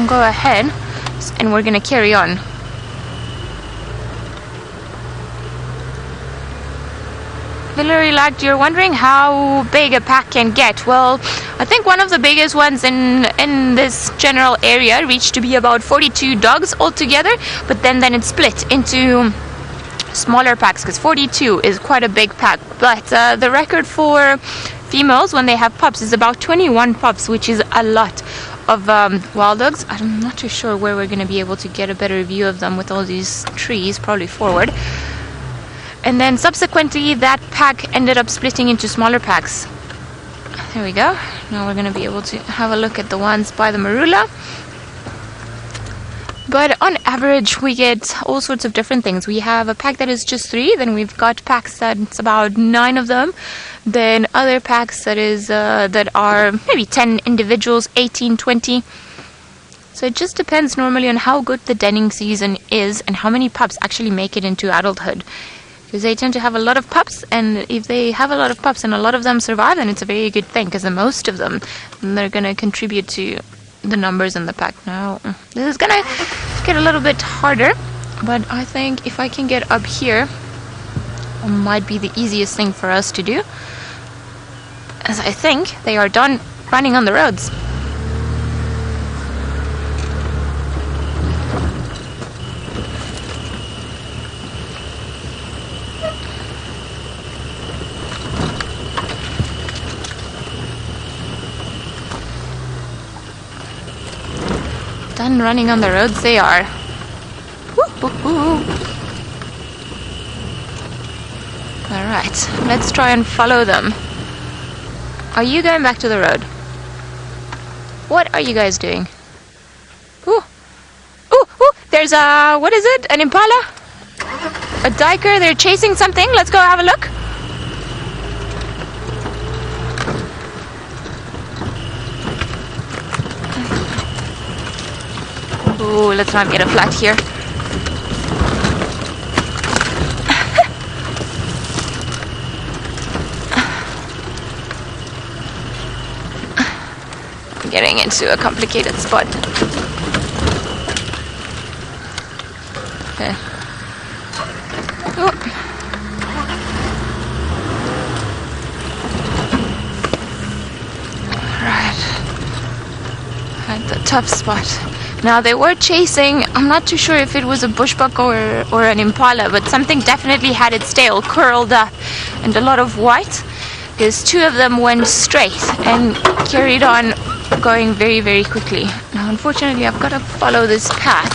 go ahead. And we're gonna carry on. Valerie lagged, you're wondering how big a pack can get. Well, I think one of the biggest ones in this general area reached to be about 42 dogs altogether, but then it split into smaller packs because 42 is quite a big pack. But the record for females when they have pups is about 21 pups, which is a lot of wild dogs. I'm not too sure where we're going to be able to get a better view of them with all these trees, probably forward. And then subsequently that pack ended up splitting into smaller packs. There we go. Now we're going to be able to have a look at the ones by the Marula. But on average we get all sorts of different things. We have a pack that is just 3, then we've got packs that's about 9 of them, then other packs that are maybe 10 individuals, 18, 20. So it just depends normally on how good the denning season is and how many pups actually make it into adulthood. Because they tend to have a lot of pups, and if they have a lot of pups and a lot of them survive, then it's a very good thing, because the most of them, they're going to contribute to the numbers in the pack. Now this is gonna get a little bit harder, but I think if I can get up here, it might be the easiest thing for us to do, as I think they are done running on the roads. Done running on the roads they are. Alright, let's try and follow them. Are you going back to the road? What are you guys doing? Ooh, there's a, what is it? An Impala? A Duiker, they're chasing something. Let's go have a look. Ooh, let's not get a flat here. I'm getting into a complicated spot. Okay. Oh. Right. At the tough spot. Now they were chasing, I'm not too sure if it was a bushbuck or an Impala, but something definitely had its tail curled up and a lot of white, because 2 of them went straight and carried on going very, very quickly. Now unfortunately I've got to follow this path.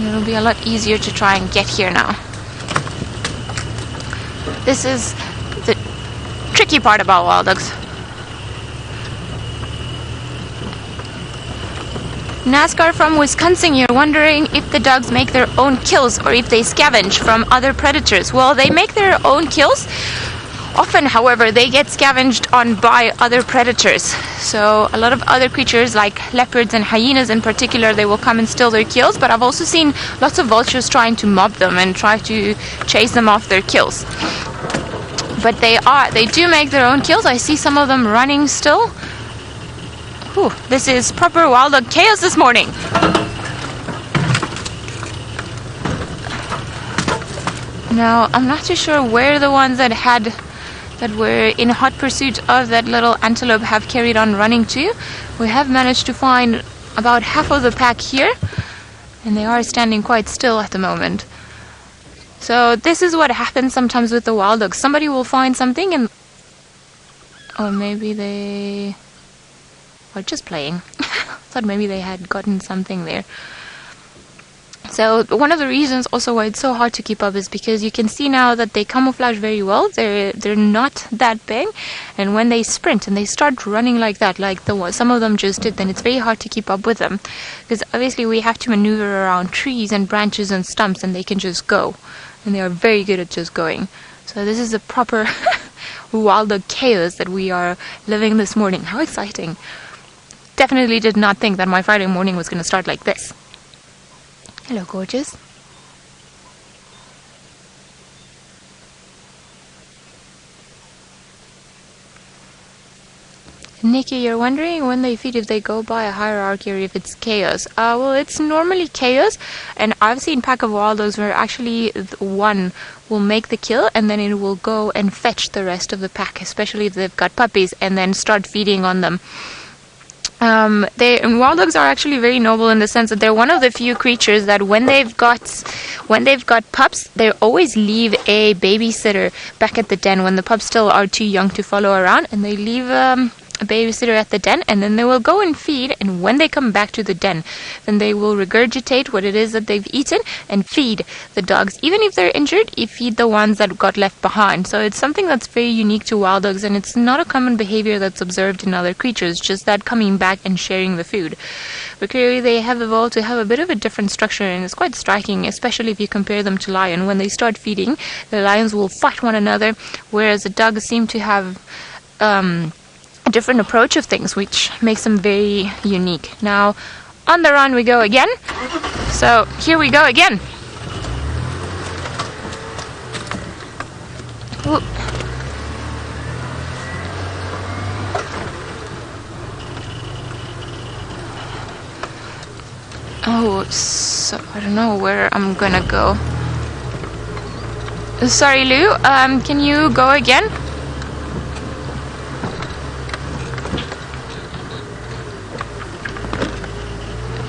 It'll be a lot easier to try and get here now. This is the tricky part about wild dogs. NASCAR from Wisconsin, you're wondering if the dogs make their own kills or if they scavenge from other predators. Well, they make their own kills. Often, however, they get scavenged on by other predators. So a lot of other creatures like leopards and hyenas in particular, they will come and steal their kills, but I've also seen lots of vultures trying to mob them and try to chase them off their kills. But they do make their own kills. I see some of them running still. Whew, this is proper wild dog chaos this morning. Now, I'm not too sure where the ones that were in hot pursuit of that little antelope have carried on running to. We have managed to find about half of the pack here, and they are standing quite still at the moment. So this is what happens sometimes with the wild dogs. Somebody will find something and... or maybe they were just playing. Thought maybe they had gotten something there. So one of the reasons also why it's so hard to keep up is because you can see now that they camouflage very well. They're not that big, and when they sprint and they start running like that, like some of them just did, then it's very hard to keep up with them, because obviously we have to maneuver around trees and branches and stumps, and they can just go, and they are very good at just going. So this is a proper wild dog chaos that we are living this morning. How exciting! Definitely did not think that my Friday morning was going to start like this. Hello, gorgeous. Nikki, you're wondering when they feed if they go by a hierarchy or if it's chaos. Well, it's normally chaos, and I've seen pack of wild dogs where actually one will make the kill and then it will go and fetch the rest of the pack, especially if they've got puppies, and then start feeding on them. Wild dogs are actually very noble in the sense that they're one of the few creatures that when they've got pups, they always leave a babysitter back at the den when the pups still are too young to follow around, and they leave a babysitter at the den, and then they will go and feed, and when they come back to the den, then they will regurgitate what it is that they've eaten and feed the dogs. Even if they're injured, you feed the ones that got left behind. So it's something that's very unique to wild dogs, and it's not a common behavior that's observed in other creatures, just that coming back and sharing the food. But clearly they have evolved to have a bit of a different structure, and it's quite striking, especially if you compare them to lion. When they start feeding, the lions will fight one another, whereas the dogs seem to have a different approach of things, which makes them very unique. Now, on the run we go again. So here we go again. Ooh. Oh, so I don't know where I'm gonna go. Sorry, Lou. Can you go again?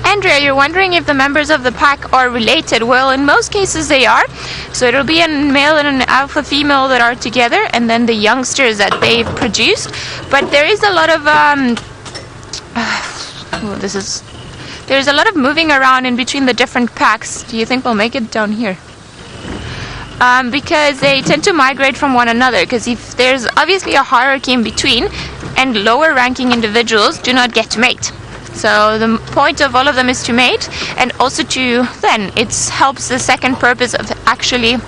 Andrea, you're wondering if the members of the pack are related. Well, in most cases they are. So it'll be a male and an alpha female that are together, and then the youngsters that they've produced. But there is a lot of there's a lot of moving around in between the different packs. Do you think we'll make it down here? Because they tend to migrate from one another, because if there's obviously a hierarchy in between, and lower ranking individuals do not get to mate. So the point of all of them is to mate, and also to then it helps the second purpose of actually...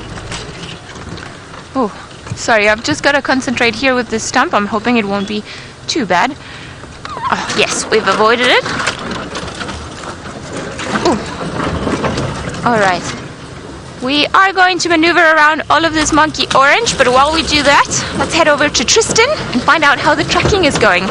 Oh, sorry, I've just got to concentrate here with this stump. I'm hoping it won't be too bad. Oh, yes, we've avoided it. Alright. We are going to maneuver around all of this monkey orange, but while we do that, let's head over to Tristan and find out how the tracking is going.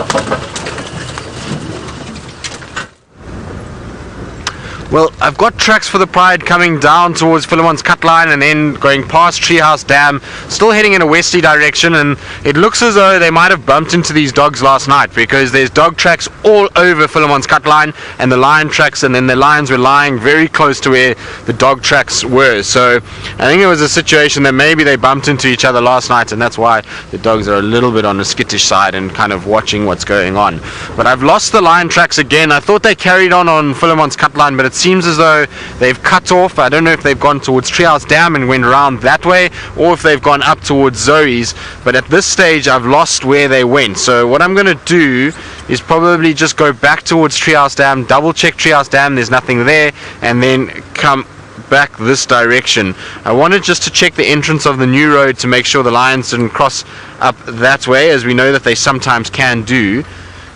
Well, I've got tracks for the Pride coming down towards Philemon's cut line and then going past Treehouse Dam, still heading in a westerly direction, and it looks as though they might have bumped into these dogs last night, because there's dog tracks all over Philemon's cut line and the lion tracks, and then the lions were lying very close to where the dog tracks were. So I think it was a situation that maybe they bumped into each other last night, and that's why the dogs are a little bit on the skittish side and kind of watching what's going on. But I've lost the lion tracks again. I thought they carried on Philemon's cut line, but it seems as though they've cut off. I don't know if they've gone towards Treehouse Dam and went around that way, or if they've gone up towards Zoe's, but at this stage I've lost where they went. So what I'm going to do is probably just go back towards Treehouse Dam, double check Treehouse Dam, there's nothing there, and then come back this direction. I wanted just to check the entrance of the new road to make sure the lions didn't cross up that way, as we know that they sometimes can do.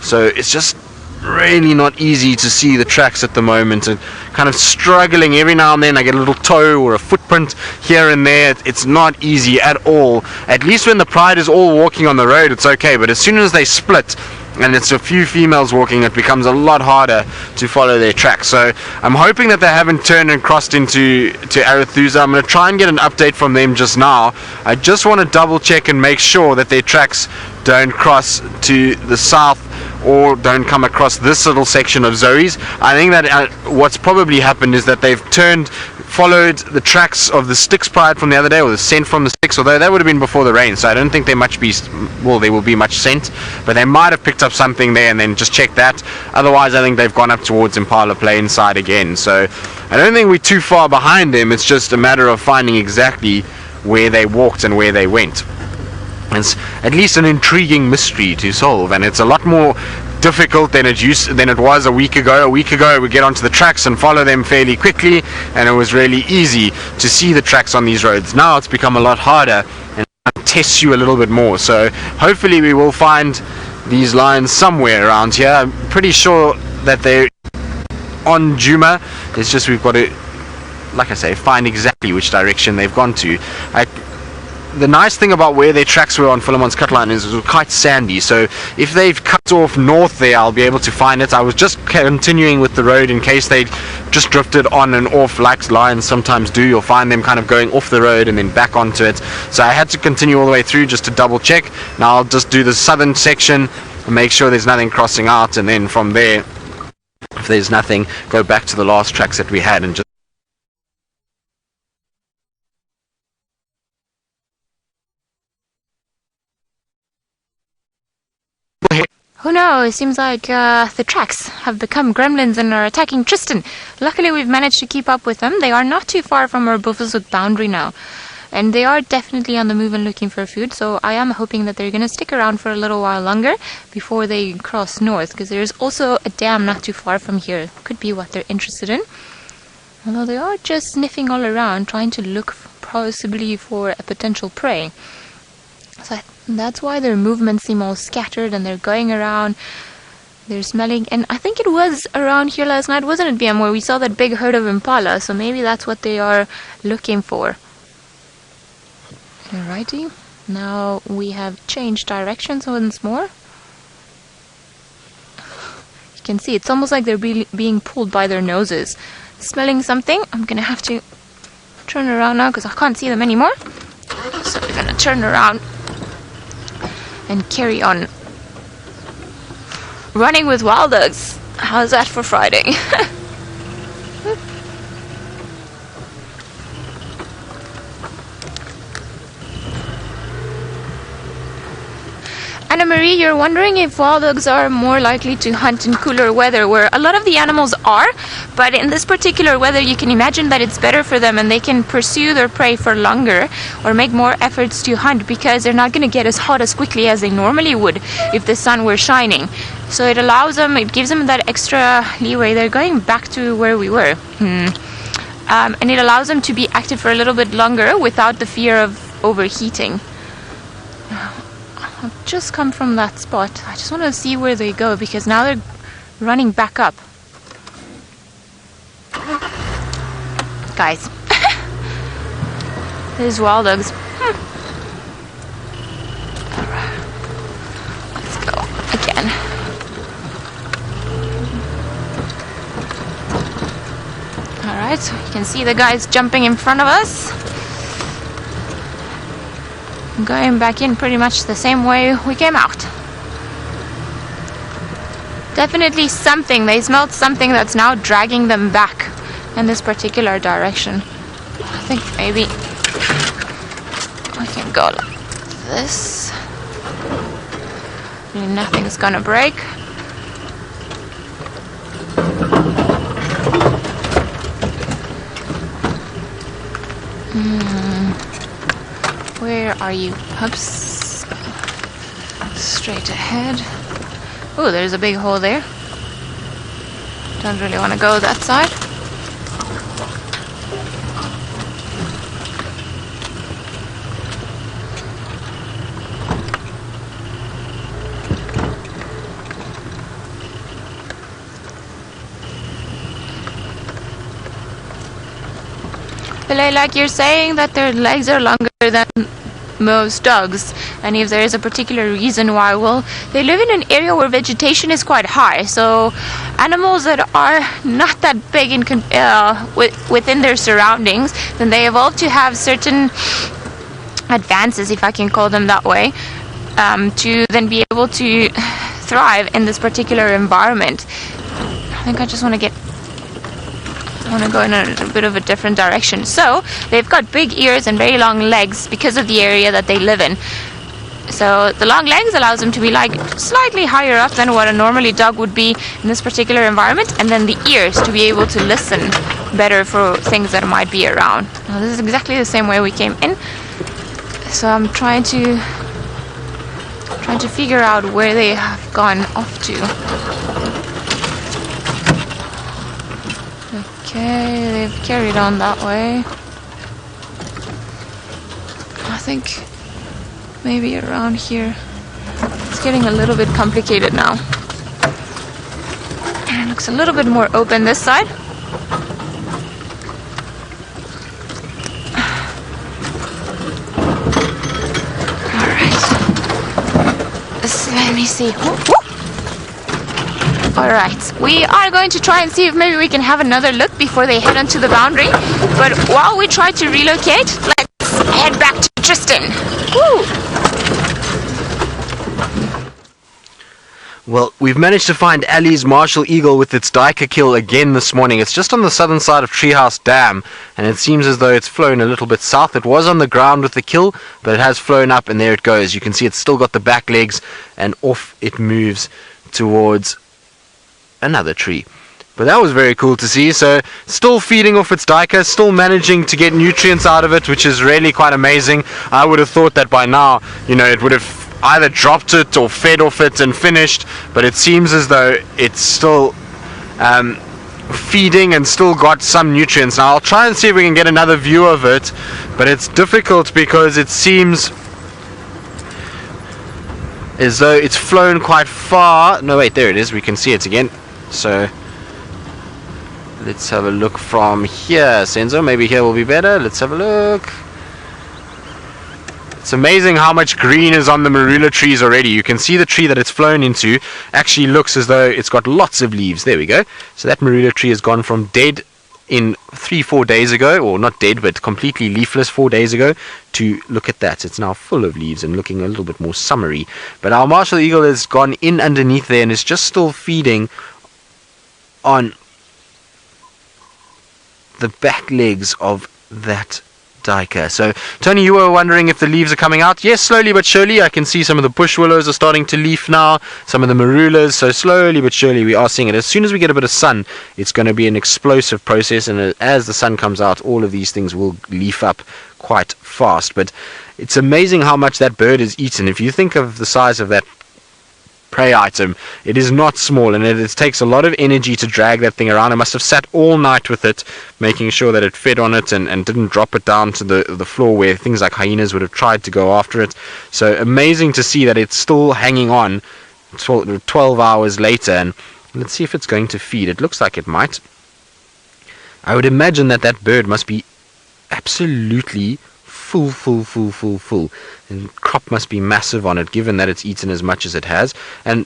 So it's just really not easy to see the tracks at the moment, and kind of struggling. Every now and then I get a little toe or a footprint here and there. It's not easy at all. At least when the pride is all walking on the road it's okay, but as soon as they split and it's a few females walking, it becomes a lot harder to follow their tracks. So I'm hoping that they haven't turned and crossed into Arathusa. I'm going to try and get an update from them just now. I just want to double check and make sure that their tracks don't cross to the south or don't come across this little section of Zoe's. I think that what's probably happened is that they've followed the tracks of the Styx pride from the other day, or the scent from the Styx, although that would have been before the rain, so I don't think there will be much scent, but they might have picked up something there and then just checked that. Otherwise I think they've gone up towards Impala Plain side again, so I don't think we're too far behind them. It's just a matter of finding exactly where they walked and where they went. It's at least an intriguing mystery to solve, and it's a lot more difficult than it was a week ago. A week ago we get onto the tracks and follow them fairly quickly, and it was really easy to see the tracks on these roads. Now it's become a lot harder and tests you a little bit more. So hopefully we will find these lions somewhere around here. I'm pretty sure that they're on Djuma. It's just we've got to, like I say, find exactly which direction they've gone to. The nice thing about where their tracks were on Philemon's cut line is it was quite sandy, so if they've cut off north there I'll be able to find it. I was just continuing with the road in case they'd just drifted on and off like lions sometimes do. You'll find them kind of going off the road and then back onto it, so I had to continue all the way through just to double check. Now I'll just do the southern section and make sure there's nothing crossing out, and then from there, if there's nothing, go back to the last tracks that we had and just Oh no, it seems like the tracks have become gremlins and are attacking Tristan. Luckily we've managed to keep up with them. They are not too far from our Buffelshoek boundary now. And they are definitely on the move and looking for food, so I am hoping that they're going to stick around for a little while longer before they cross north, because there's also a dam not too far from here. Could be what they're interested in. Although they are just sniffing all around, trying to look possibly for a potential prey. So that's why their movements seem all scattered and they're going around, they're smelling. And I think it was around here last night, wasn't it, BM, where we saw that big herd of impala, so maybe that's what they are looking for. Alrighty, now we have changed directions once more. You can see it's almost like they're being pulled by their noses. Smelling something. I'm gonna have to turn around now because I can't see them anymore. So we're gonna turn around and carry on running with wild dogs. How's that for Friday? Anna Marie, you're wondering if wild dogs are more likely to hunt in cooler weather, where a lot of the animals are, but in this particular weather you can imagine that it's better for them and they can pursue their prey for longer or make more efforts to hunt because they're not going to get as hot as quickly as they normally would if the sun were shining. So it allows them, it gives them that extra leeway. They're going back to where we were. And it allows them to be active for a little bit longer without the fear of overheating. I've just come from that spot. I just want to see where they go because now they're running back up. Guys. There's wild dogs. Alright. Let's go again. Alright, so you can see the guys jumping in front of us. Going back in pretty much the same way we came out. Definitely something. They smelled something that's now dragging them back in this particular direction. I think maybe we can go like this. Nothing's gonna break. Where are you, pups? Straight ahead. Oh, there's a big hole there. Don't really want to go that side. Like you're saying that their legs are longer than most dogs, and if there is a particular reason why, well, they live in an area where vegetation is quite high, so animals that are not that big within their surroundings, then they evolve to have certain advances, if I can call them that way, to then be able to thrive in this particular environment. I think I just want to go in a bit of a different direction. So they've got big ears and very long legs because of the area that they live in. So the long legs allows them to be like slightly higher up than what a normally dog would be in this particular environment, and then the ears to be able to listen better for things that might be around. Now this is exactly the same way we came in, so I'm trying to figure out where they have gone off to. Okay, they've carried on that way. I think maybe around here. It's getting a little bit complicated now. It looks a little bit more open this side. Alright. Let me see. Whoop, whoop. Alright, we are going to try and see if maybe we can have another look before they head onto the boundary. But while we try to relocate, let's head back to Tristan. Woo! Well, we've managed to find Ellies' martial eagle with its Duiker kill again this morning. It's just on the southern side of Treehouse Dam, and it seems as though it's flown a little bit south. It was on the ground with the kill, but it has flown up, and there it goes. You can see it's still got the back legs, and off it moves towards another tree. But that was very cool to see. So still feeding off its Duiker, still managing to get nutrients out of it, which is really quite amazing. I would have thought that by now, it would have either dropped it or fed off it and finished, but it seems as though it's still feeding and still got some nutrients. Now I'll try and see if we can get another view of it, but it's difficult because it seems as though it's flown quite far. No, wait, there it is. We can see it again. So let's have a look from here, Senzo. Maybe here will be better. Let's have a look. It's amazing how much green is on the marula trees already. You can see the tree that it's flown into actually looks as though it's got lots of leaves. There we go. So that marula tree has gone from dead in 3-4 days ago, or not dead but completely leafless 4 days ago, to look at that, it's now full of leaves and looking a little bit more summery. But our martial eagle has gone in underneath there and is just still feeding on the back legs of that Duiker. So Tony, you were wondering if the leaves are coming out. Yes, slowly but surely. I can see some of the bush willows are starting to leaf now, some of the marulas, so slowly but surely we are seeing it. As soon as we get a bit of sun, it's going to be an explosive process, and as the sun comes out, all of these things will leaf up quite fast. But it's amazing how much that bird is eaten. If you think of the size of that prey item, it is not small, and it takes a lot of energy to drag that thing around. I must have sat all night with it, making sure that it fed on it and didn't drop it down to the floor where things like hyenas would have tried to go after it. So amazing to see that it's still hanging on 12 hours later, and let's see if it's going to feed. It looks like it might. I would imagine that bird must be absolutely full, and crop must be massive on it, given that it's eaten as much as it has. And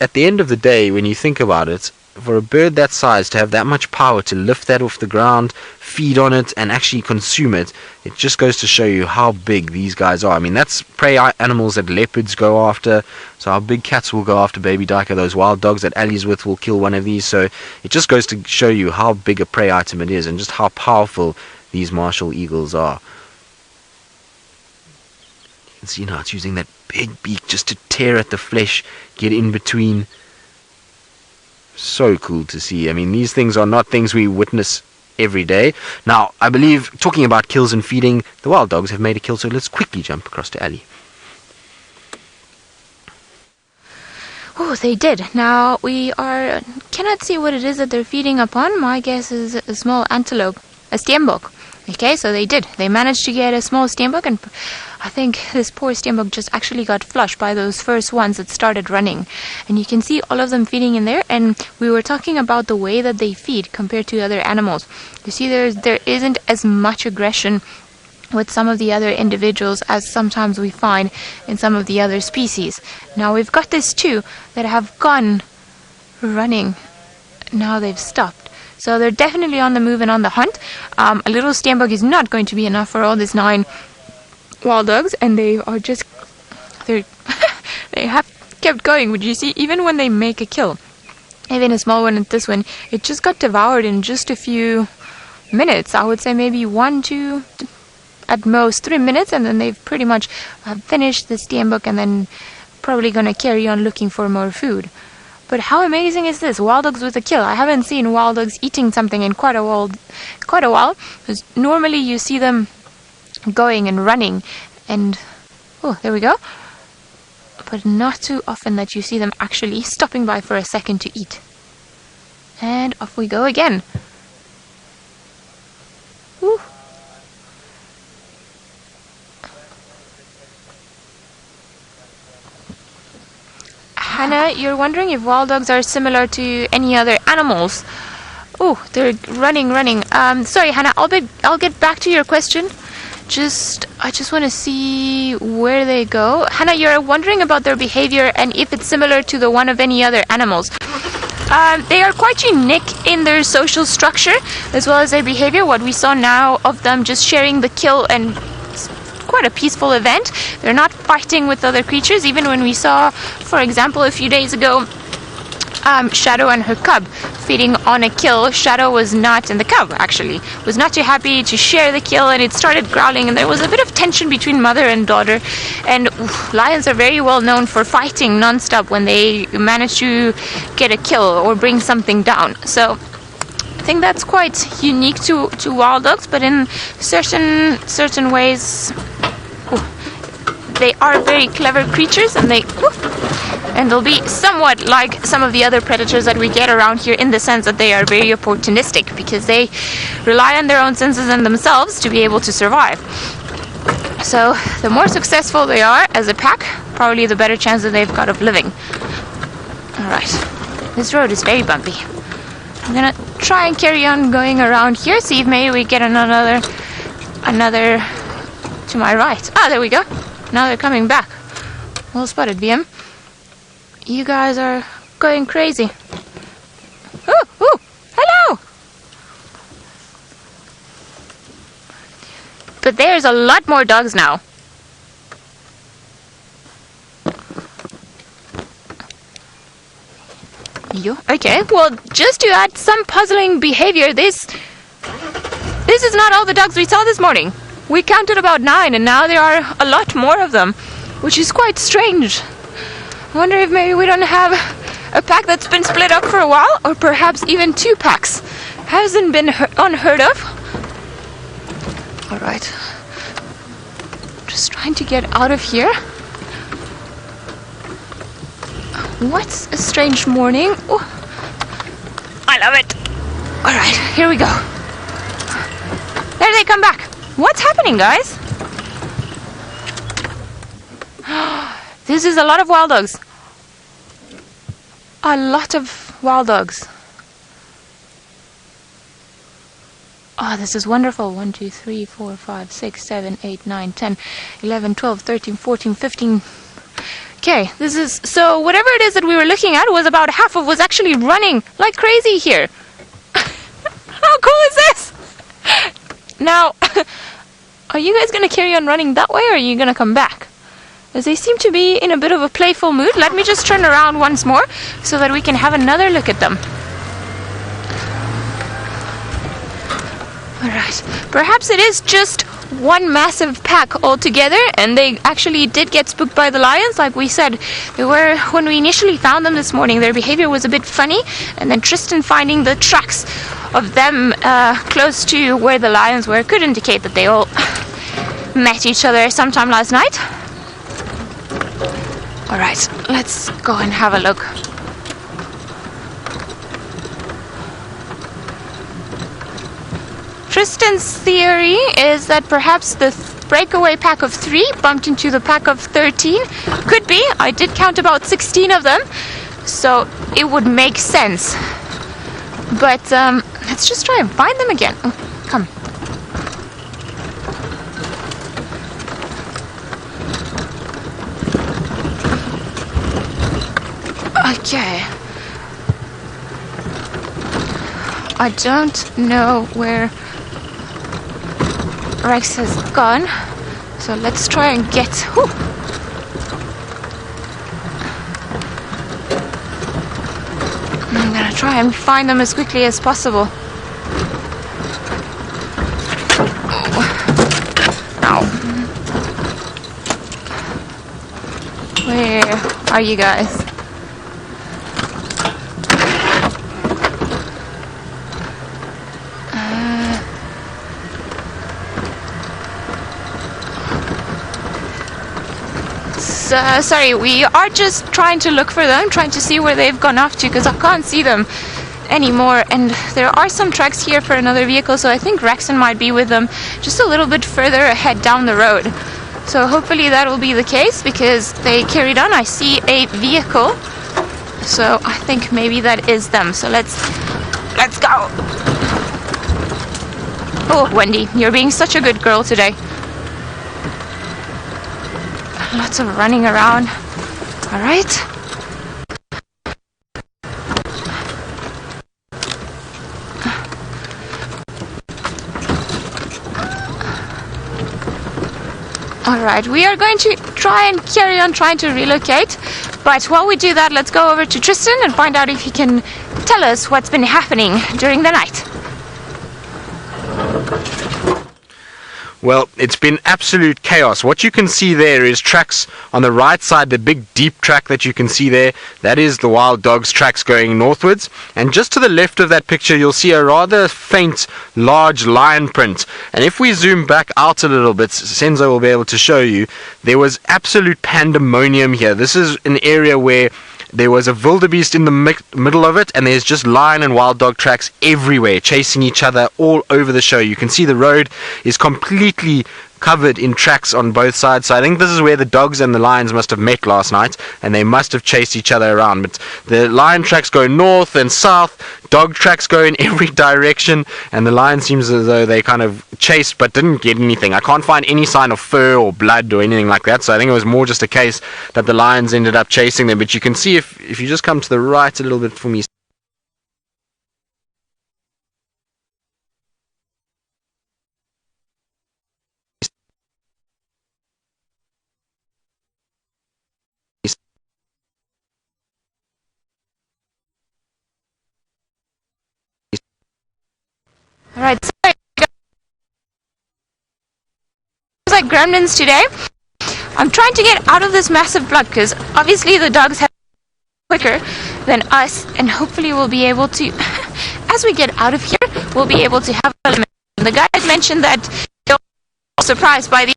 at the end of the day, when you think about it, for a bird that size to have that much power to lift that off the ground, feed on it, and actually consume it, it just goes to show you how big these guys are. I mean, that's prey animals that leopards go after, so our big cats will go after baby Duiker. Those wild dogs that Ellies with will kill one of these. So it just goes to show you how big a prey item it is, and just how powerful these martial eagles are. See now, it's using that big beak just to tear at the flesh, get in between. So cool to see. I mean, these things are not things we witness every day. Now, I believe, talking about kills and feeding, the wild dogs have made a kill, so let's quickly jump across to Ellie. Oh, they did. Now, we cannot see what it is that they're feeding upon. My guess is a small antelope, a steenbok. Okay, so they did. They managed to get a small steenbok, and I think this poor steenbok just actually got flushed by those first ones that started running. And you can see all of them feeding in there, and we were talking about the way that they feed compared to other animals. You see, there isn't as much aggression with some of the other individuals as sometimes we find in some of the other species. Now we've got this two that have gone running. Now they've stopped. So they're definitely on the move and on the hunt. A little steenbok is not going to be enough for all these 9 wild dogs, and they have kept going. Would you see, even when they make a kill, even a small one like this one, it just got devoured in just a few minutes. I would say maybe 1, 2, at most 3 minutes, and then they've pretty much finished the steenbok and then probably gonna carry on looking for more food. But how amazing is this? Wild dogs with a kill. I haven't seen wild dogs eating something in quite a while, because normally you see them going and running, and oh, there we go. But not too often that you see them actually stopping by for a second to eat. And off we go again. Woo. Hannah, you're wondering if wild dogs are similar to any other animals. Oh, they're running. Sorry, Hannah, I'll get back to your question. I just want to see where they go. Hannah, you're wondering about their behavior and if it's similar to the one of any other animals. They are quite unique in their social structure as well as their behavior. What we saw now of them just sharing the kill, and quite a peaceful event. They're not fighting with other creatures. Even when we saw, for example, a few days ago, Shadow and her cub feeding on a kill. Shadow was not, and the cub actually, was not too happy to share the kill, and it started growling, and there was a bit of tension between mother and daughter. And lions are very well known for fighting non-stop when they manage to get a kill or bring something down. So I think that's quite unique to wild dogs, but in certain ways, they are very clever creatures, and they'll be somewhat like some of the other predators that we get around here, in the sense that they are very opportunistic, because they rely on their own senses and themselves to be able to survive. So the more successful they are as a pack, probably the better chance that they've got of living. Alright, this road is very bumpy. I'm gonna try and carry on going around here, see if maybe we get another to my right. Ah, there we go. Now they're coming back. Well spotted, VM. You guys are going crazy. Ooh, hello! But there's a lot more dogs now. Okay, well, just to add some puzzling behavior, this is not all the dogs we saw this morning. We counted about 9, and now there are a lot more of them, which is quite strange. I wonder if maybe we don't have a pack that's been split up for a while, or perhaps even 2 packs. Hasn't been unheard of. Alright. Just trying to get out of here. What a strange morning. Oh, I love it. Alright, here we go. There they come back. What's happening, guys? This is a lot of wild dogs. A lot of wild dogs. Oh, this is wonderful. 1, 2, 3, 4, 5, 6, 7, 8, 9, 10, 11, 12, 13, 14, 15. Okay, this is... So whatever it is that we were looking at was about half of was actually running like crazy here. How cool is this? Now, are you guys going to carry on running that way, or are you going to come back? As they seem to be in a bit of a playful mood. Let me just turn around once more so that we can have another look at them. Alright, perhaps it is just one massive pack altogether, and they actually did get spooked by the lions. Like we said, they were, when we initially found them this morning, their behavior was a bit funny, and then Tristan finding the tracks of them close to where the lions were could indicate that they all met each other sometime last night. Alright, let's go and have a look. Tristan's theory is that perhaps the breakaway pack of 3 bumped into the pack of 13. Could be. I did count about 16 of them, so it would make sense. But let's just try and find them again. Oh, come. Okay. I don't know where Rex has gone, so let's try and get. Whew. I'm gonna try and find them as quickly as possible. Ow. Where are you guys? Sorry, we are just trying to look for them, trying to see where they've gone off to, because I can't see them anymore. And there are some tracks here for another vehicle, so I think Rexon might be with them just a little bit further ahead down the road. So hopefully that will be the case, because they carried on. I see a vehicle, so I think maybe that is them. So let's go. Oh, Wendy, you're being such a good girl today. Lots of running around. All right. All right, we are going to try and carry on trying to relocate. But while we do that, let's go over to Tristan and find out if he can tell us what's been happening during the night. Well, it's been absolute chaos. What you can see there is tracks on the right side, the big deep track that you can see there. That is the wild dogs tracks going northwards. And just to the left of that picture, you'll see a rather faint, large lion print. And if we zoom back out a little bit, Senzo will be able to show you, there was absolute pandemonium here. This is an area where there was a wildebeest in the middle of it, and there's just lion and wild dog tracks everywhere, chasing each other all over the show. You can see the road is completely covered in tracks on both sides. So I think this is where the dogs and the lions must have met last night, and they must have chased each other around. But the lion tracks go north and south, dog tracks go in every direction, and the lion seems as though they kind of chased but didn't get anything. I can't find any sign of fur or blood or anything like that, so I think it was more just a case that the lions ended up chasing them. But you can see, if you just come to the right a little bit for me. Alright, sorry. It's like gremlins today. I'm trying to get out of this massive block because obviously the dogs have quicker than us, and hopefully we'll be able to, as we get out of here, we'll be able to have a limit. The guys mentioned that they're surprised by the,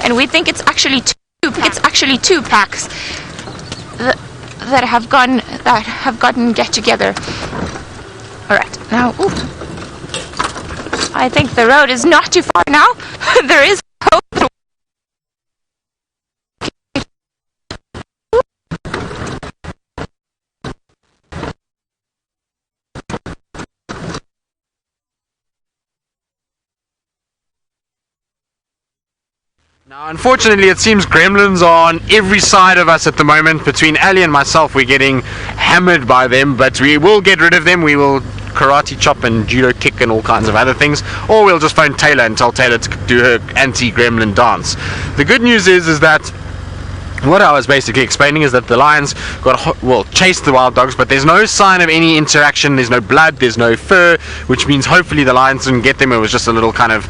and we think it's actually two packs that have gotten get together. Alright, now I think the road is not too far now. There is hope. Now, unfortunately, it seems gremlins are on every side of us at the moment. Between Ali and myself, we're getting hammered by them, but we will get rid of them. We will karate chop and judo kick and all kinds of other things, or we'll just phone Taylor and tell Taylor to do her anti-gremlin dance. The good news is that what I was basically explaining is that the lions chased the wild dogs, but there's no sign of any interaction. There's no blood, there's no fur, which means hopefully the lions didn't get them. It was just a little kind of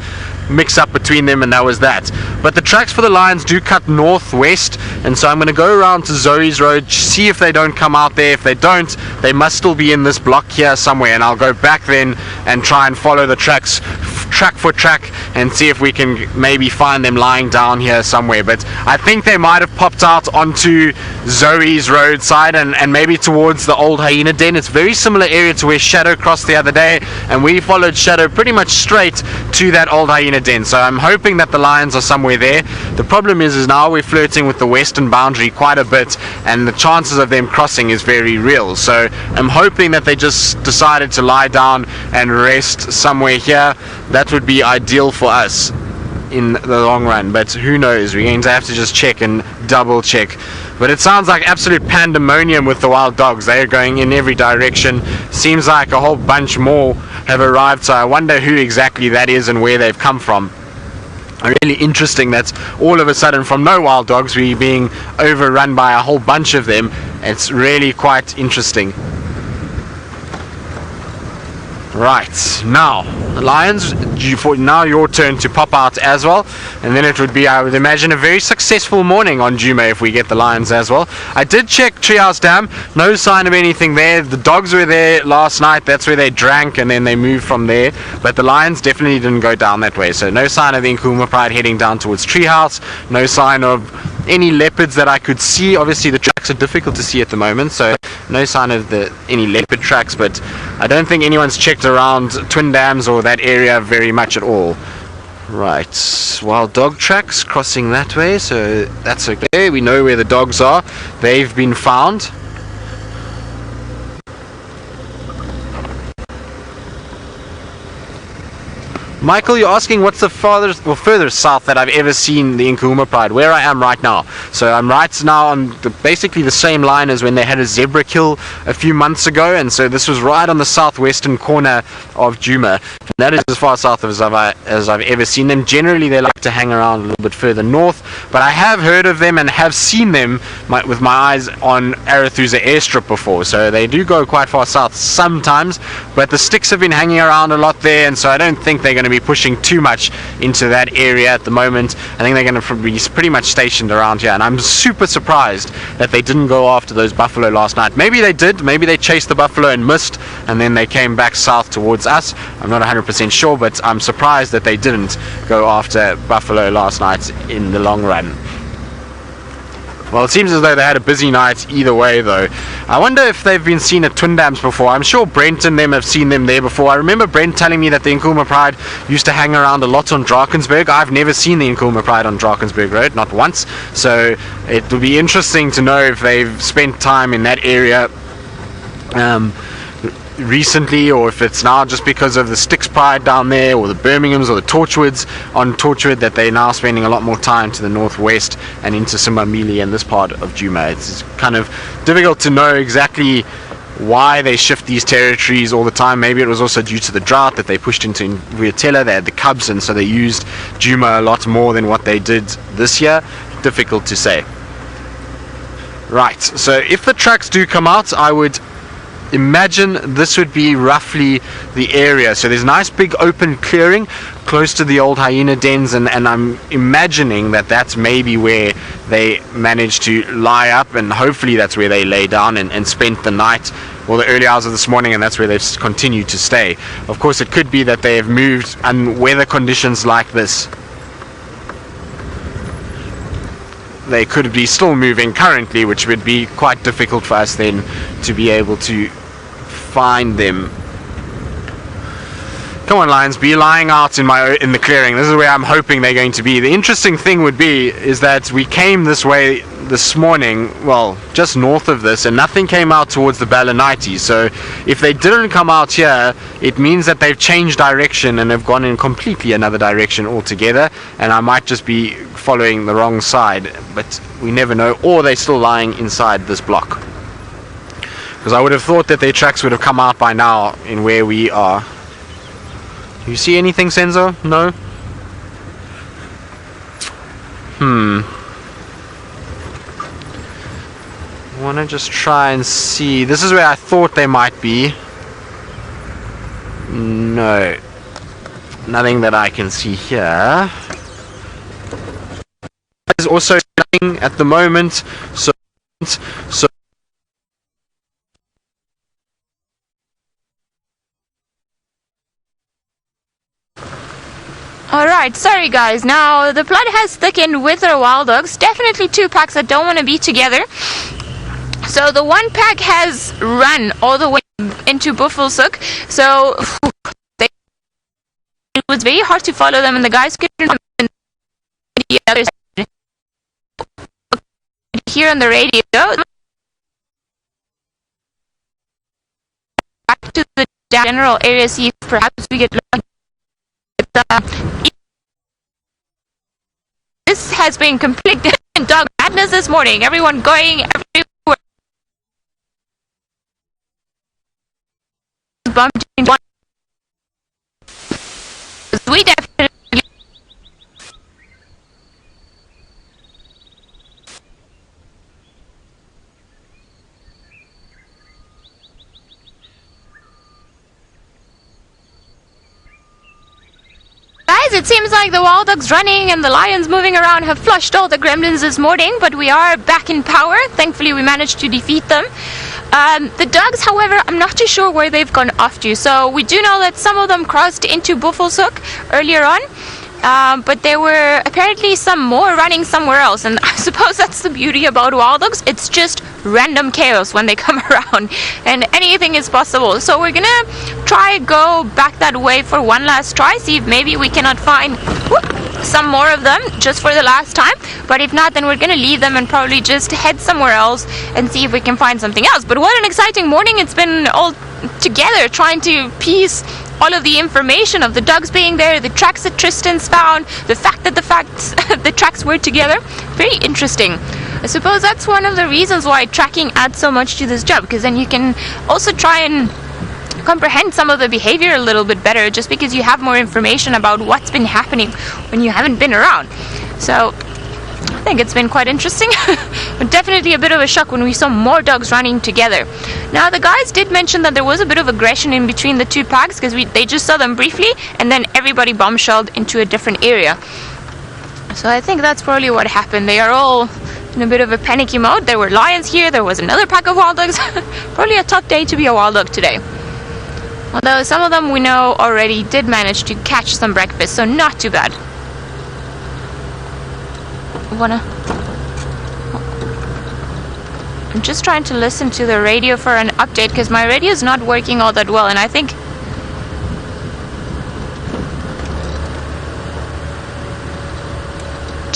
mix up between them, and that was that. But the tracks for the lions do cut northwest, and so I'm going to go around to Zoe's Road, see if they don't come out there. If they don't, they must still be in this block here somewhere, and I'll go back then and try and follow the tracks track for track and see if we can maybe find them lying down here somewhere. But I think they might have popped out onto Zoe's roadside and maybe towards the old hyena den. It's a very similar area to where Shadow crossed the other day, and we followed Shadow pretty much straight to that old hyena den. So I'm hoping that the lions are somewhere there. The problem is now we're flirting with the western boundary quite a bit, and the chances of them crossing is very real. So I'm hoping that they just decided to lie down and rest somewhere here. That would be ideal for us in the long run, but who knows, we're going to have to just check and double check. But it sounds like absolute pandemonium with the wild dogs. They are going in every direction. Seems like a whole bunch more have arrived, so I wonder who exactly that is and where they've come from. Really interesting that all of a sudden from no wild dogs we're being overrun by a whole bunch of them. It's really quite interesting. Right, now the lions, now your turn to pop out as well, and then it would be, I would imagine, a very successful morning on Djuma if we get the lions as well. I did check Treehouse Dam, no sign of anything there. The dogs were there last night, that's where they drank and then they moved from there, but the lions definitely didn't go down that way. So no sign of the Angama Pride heading down towards Treehouse, no sign of any leopards that I could see. Obviously the tracks are difficult to see at the moment, so no sign of any leopard tracks, but I don't think anyone's checked around Twin Dams or that area very much at all. Right, wild dog tracks crossing that way, so that's okay. We know where the dogs are. They've been found. Michael, you're asking what's the furthest south that I've ever seen the Angama Pride, where I am right now. So I'm right now on basically the same line as when they had a zebra kill a few months ago, and so this was right on the southwestern corner of Djuma. And that is as far south as I've ever seen them. Generally they like to hang around a little bit further north, but I have heard of them and have seen them with my eyes on Arathusa airstrip before, so they do go quite far south sometimes, but the sticks have been hanging around a lot there, and so I don't think they're going to be pushing too much into that area at the moment. I think they're going to be pretty much stationed around here, and I'm super surprised that they didn't go after those buffalo last night. Maybe they did, maybe they chased the buffalo and missed, and then they came back south towards us. I'm not 100% sure, but I'm surprised that they didn't go after buffalo last night in the long run. Well, it seems as though they had a busy night either way, though. I wonder if they've been seen at Twin Dams before. I'm sure Brent and them have seen them there before. I remember Brent telling me that the Angama Pride used to hang around a lot on Drakensberg. I've never seen the Angama Pride on Drakensberg Road, not once. So it would be interesting to know if they've spent time in that area recently, or if it's now just because of the Styx Pride down there, or the Birminghams or the Torchwoods on Torchwood, that they're now spending a lot more time to the northwest and into Simbamili and this part of Djuma. It's kind of difficult to know exactly why they shift these territories all the time. Maybe it was also due to the drought that they pushed into Vulture. They had the cubs, and so they used Djuma a lot more than what they did this year. Difficult to say. Right, so if the tracks do come out, I would imagine this would be roughly the area. So there's a nice big open clearing close to the old hyena dens, and I'm imagining that that's maybe where they managed to lie up, and hopefully that's where they lay down and spent the night or the early hours of this morning, and that's where they've continued to stay. Of course, it could be that they have moved in weather conditions like this. They could be still moving currently, which would be quite difficult for us then to be able to find them. Come on, lions, be lying out in the clearing. This is where I'm hoping they're going to be. The interesting thing would be is that we came this way this morning, well, just north of this, and nothing came out towards the Balanites. So if they didn't come out here, it means that they've changed direction and have gone in completely another direction altogether, and I might just be following the wrong side, but we never know. Or they're still lying inside this block, because I would have thought that their tracks would have come out by now in where we are. Do you see anything, Senzo? No? I want to just try and see. This is where I thought they might be. No. Nothing that I can see here. There's also nothing at the moment. So Alright, sorry guys. Now, the blood has thickened with our wild dogs. Definitely two packs that don't want to be together. So the one pack has run all the way into Buffelshoek. So it was very hard to follow them, and the guys couldn't the other side. Here on the radio, back to the general area, see if perhaps we get lucky. This has been complete dog madness this morning. Everyone going everywhere. Bumped into one. We definitely. Guys, it seems like the wild dogs running and the lions moving around have flushed all the gremlins this morning, but we are back in power. Thankfully, we managed to defeat them. The dogs, however, I'm not too sure where they've gone off to. So we do know that some of them crossed into Buffelshoek earlier on, but there were apparently some more running somewhere else. And I suppose that's the beauty about wild dogs. It's just random chaos when they come around, and anything is possible. So we're gonna try go back that way for one last try, see if maybe we cannot find some more of them just for the last time. But if not, then we're gonna leave them and probably just head somewhere else and see if we can find something else. But what an exciting morning it's been all together, trying to piece all of the information of the dogs being there, the tracks that Tristan's found, the fact that the tracks were together. Very interesting. I suppose that's one of the reasons why tracking adds so much to this job, because then you can also try and comprehend some of the behavior a little bit better, just because you have more information about what's been happening when you haven't been around. So I think it's been quite interesting, but definitely a bit of a shock when we saw more dogs running together. Now, the guys did mention that there was a bit of aggression in between the two packs, because they just saw them briefly and then everybody bombshelled into a different area. So I think that's probably what happened. They are all in a bit of a panicky mode. There were lions here, there was another pack of wild dogs. Probably a tough day to be a wild dog today. Although some of them we know already did manage to catch some breakfast, so not too bad. I'm just trying to listen to the radio for an update, because my radio is not working all that well, and I think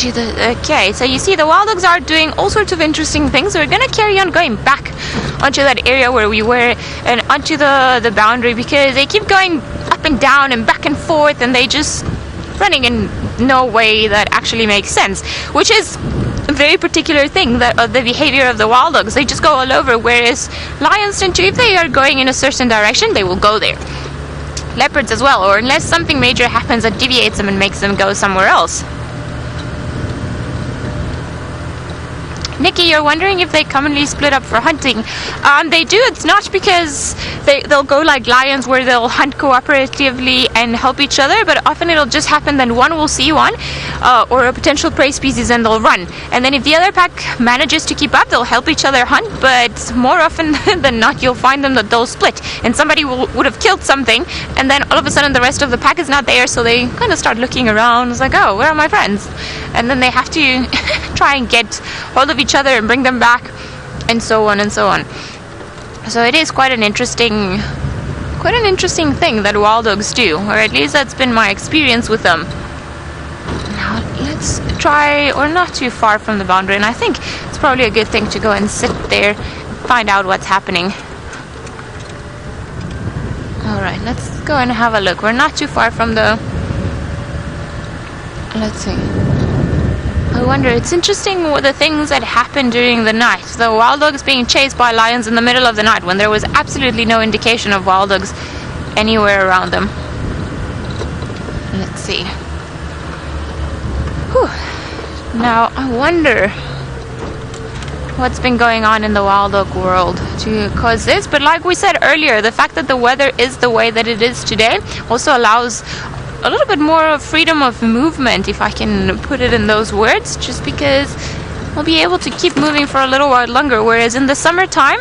okay, so you see the wild dogs are doing all sorts of interesting things. We're gonna carry on going back onto that area where we were and onto the boundary, because they keep going up and down and back and forth, and they just running in no way that actually makes sense, which is a very particular thing that the behavior of the wild dogs. They just go all over, whereas lions tend to, if they are going in a certain direction, they will go there. Leopards as well, or unless something major happens that deviates them and makes them go somewhere else. Nikki, you're wondering if they commonly split up for hunting. They do. It's not because they'll go like lions where they'll hunt cooperatively and help each other, but often it'll just happen that one will see one or a potential prey species and they'll run. And then if the other pack manages to keep up, they'll help each other hunt, but more often than not, you'll find them that they'll split. And somebody would have killed something, and then all of a sudden the rest of the pack is not there, so they kind of start looking around. It's like, oh, where are my friends? And then they have to try and get hold of each other and bring them back, and so on and so on. So it is quite an interesting thing that wild dogs do, or at least that's been my experience with them. Now let's try, or not too far from the boundary, and I think it's probably a good thing to go and sit there, find out what's happening. Alright, let's go and have a look. We're not too far from the... Let's see. I wonder, it's interesting what the things that happen during the night. The wild dogs being chased by lions in the middle of the night when there was absolutely no indication of wild dogs anywhere around them. Let's see. Whew. Now, I wonder what's been going on in the wild dog world to cause this. But like we said earlier, the fact that the weather is the way that it is today also allows a little bit more of freedom of movement, if I can put it in those words, just because we'll be able to keep moving for a little while longer, whereas in the summertime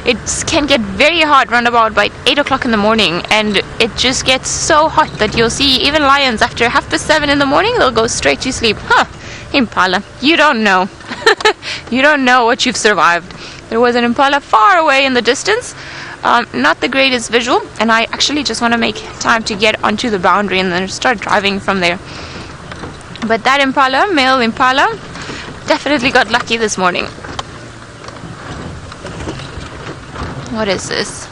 it can get very hot round about by 8 o'clock in the morning, and it just gets so hot that you'll see even lions after 7:30 in the morning, they'll go straight to sleep. Impala, you don't know. You don't know what you've survived. There was an impala far away in the distance, not the greatest visual, and I actually just want to make time to get onto the boundary and then start driving from there. But that impala, male impala, definitely got lucky this morning. What is this?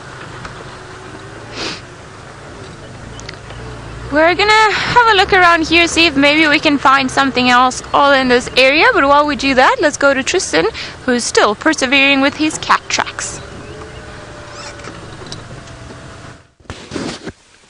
We're gonna have a look around here, see if maybe we can find something else all in this area, but while we do that, let's go to Tristan, who's still persevering with his cat tracks.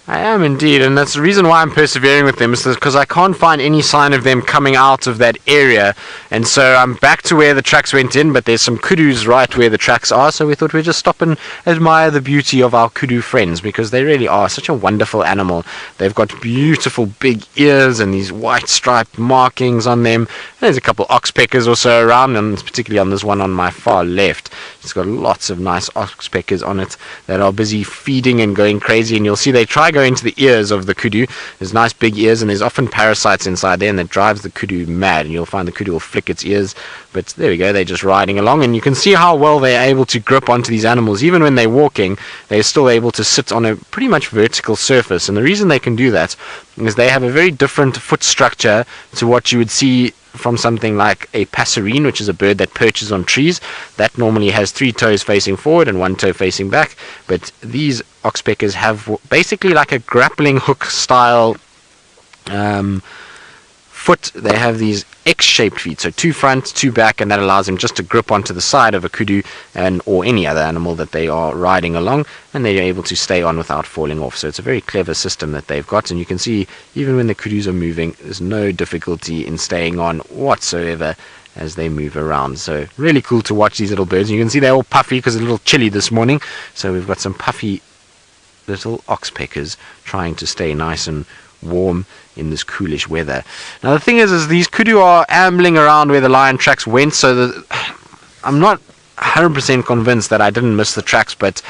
I am indeed, and that's the reason why I'm persevering with them, is because I can't find any sign of them coming out of that area, and so I'm back to where the tracks went in, but there's some kudus right where the tracks are, so we thought we'd just stop and admire the beauty of our kudu friends, because they really are such a wonderful animal. They've got beautiful big ears and these white striped markings on them. There's a couple oxpeckers also around, and particularly on this one on my far left. It's got lots of nice oxpeckers on it that are busy feeding and going crazy, and you'll see they try go into the ears of the kudu. There's nice big ears, and there's often parasites inside there, and that drives the kudu mad, and you'll find the kudu will flick its ears. But there we go, they're just riding along, and you can see how well they're able to grip onto these animals. Even when they're walking, they're still able to sit on a pretty much vertical surface, and the reason they can do that is they have a very different foot structure to what you would see from something like a passerine, which is a bird that perches on trees. That normally has 3 toes facing forward and 1 toe facing back, but these oxpeckers have basically like a grappling hook style foot. They have these X-shaped feet, so 2 front, 2 back, and that allows them just to grip onto the side of a kudu or any other animal that they are riding along, and they're able to stay on without falling off. So it's a very clever system that they've got, and you can see even when the kudus are moving, there's no difficulty in staying on whatsoever as they move around. So really cool to watch these little birds. And you can see they're all puffy because it's a little chilly this morning, so we've got some puffy little oxpeckers trying to stay nice and warm in this coolish weather. Now the thing is these kudu are ambling around where the lion tracks went, so I'm not 100% convinced that I didn't miss the tracks, but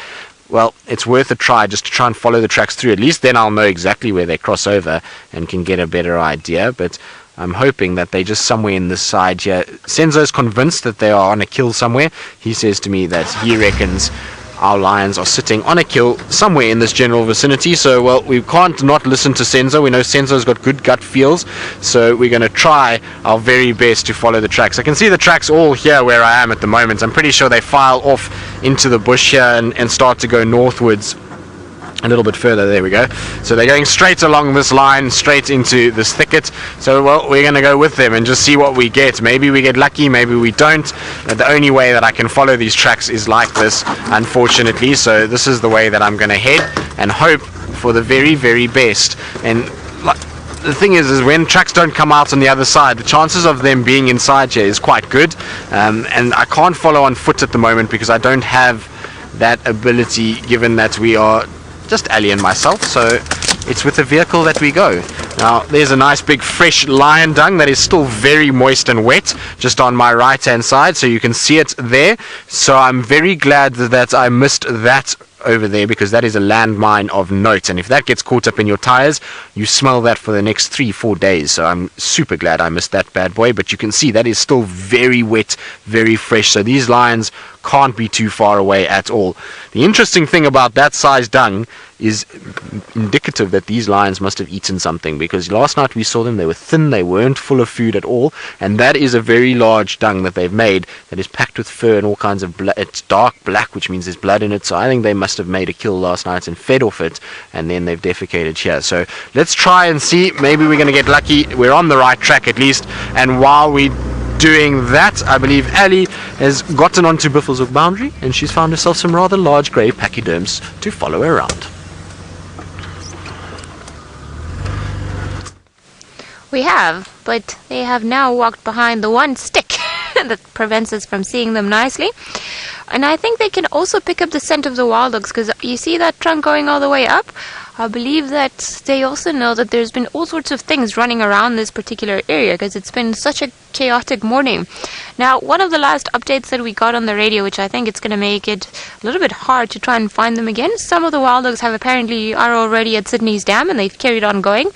well, it's worth a try just to try and follow the tracks through. At least then I'll know exactly where they cross over and can get a better idea. But I'm hoping that they're just somewhere in this side here. Senzo's convinced that they are on a kill somewhere. He says to me that he reckons our lions are sitting on a kill somewhere in this general vicinity. So, well, we can't not listen to Senzo. We know Senzo's got good gut feels, so we're going to try our very best to follow the tracks. I can see the tracks all here where I am at the moment. I'm pretty sure they file off into the bush here and start to go northwards a little bit further. There we go. So they're going straight along this line, straight into this thicket. So, well, we're going to go with them and just see what we get. Maybe we get lucky, maybe we don't. But the only way that I can follow these tracks is like this, unfortunately. So this is the way that I'm going to head and hope for the very, very best. And the thing is when tracks don't come out on the other side, the chances of them being inside here is quite good. And I can't follow on foot at the moment because I don't have that ability, given that we are just Ellie and myself, so it's with the vehicle that we go. Now there's a nice big fresh lion dung that is still very moist and wet just on my right hand side, so you can see it there. So I'm very glad that I missed that over there, because that is a landmine of note, and if that gets caught up in your tires, you smell that for the next 3-4 days. So I'm super glad I missed that bad boy. But you can see that is still very wet, very fresh, so these lions can't be too far away at all. The interesting thing about that size dung is indicative that these lions must have eaten something, because last night we saw them, they were thin, they weren't full of food at all, and that is a very large dung that they've made that is packed with fur and all kinds of blood. It's dark black, which means there's blood in it, so I think they must have made a kill last night and fed off it, and then they've defecated here. So let's try and see, maybe we're going to get lucky. We're on the right track at least, and while we doing that, I believe Ellie has gotten onto Buffelshoek boundary, and she's found herself some rather large grey pachyderms to follow around. We have, but they have now walked behind the one stick that prevents us from seeing them nicely. And I think they can also pick up the scent of the wild dogs, because you see that trunk going all the way up? I believe that they also know that there's been all sorts of things running around this particular area because it's been such a chaotic morning. Now, one of the last updates that we got on the radio, which I think it's going to make it a little bit hard to try and find them again, some of the wild dogs are already at Sydney's Dam and they've carried on going.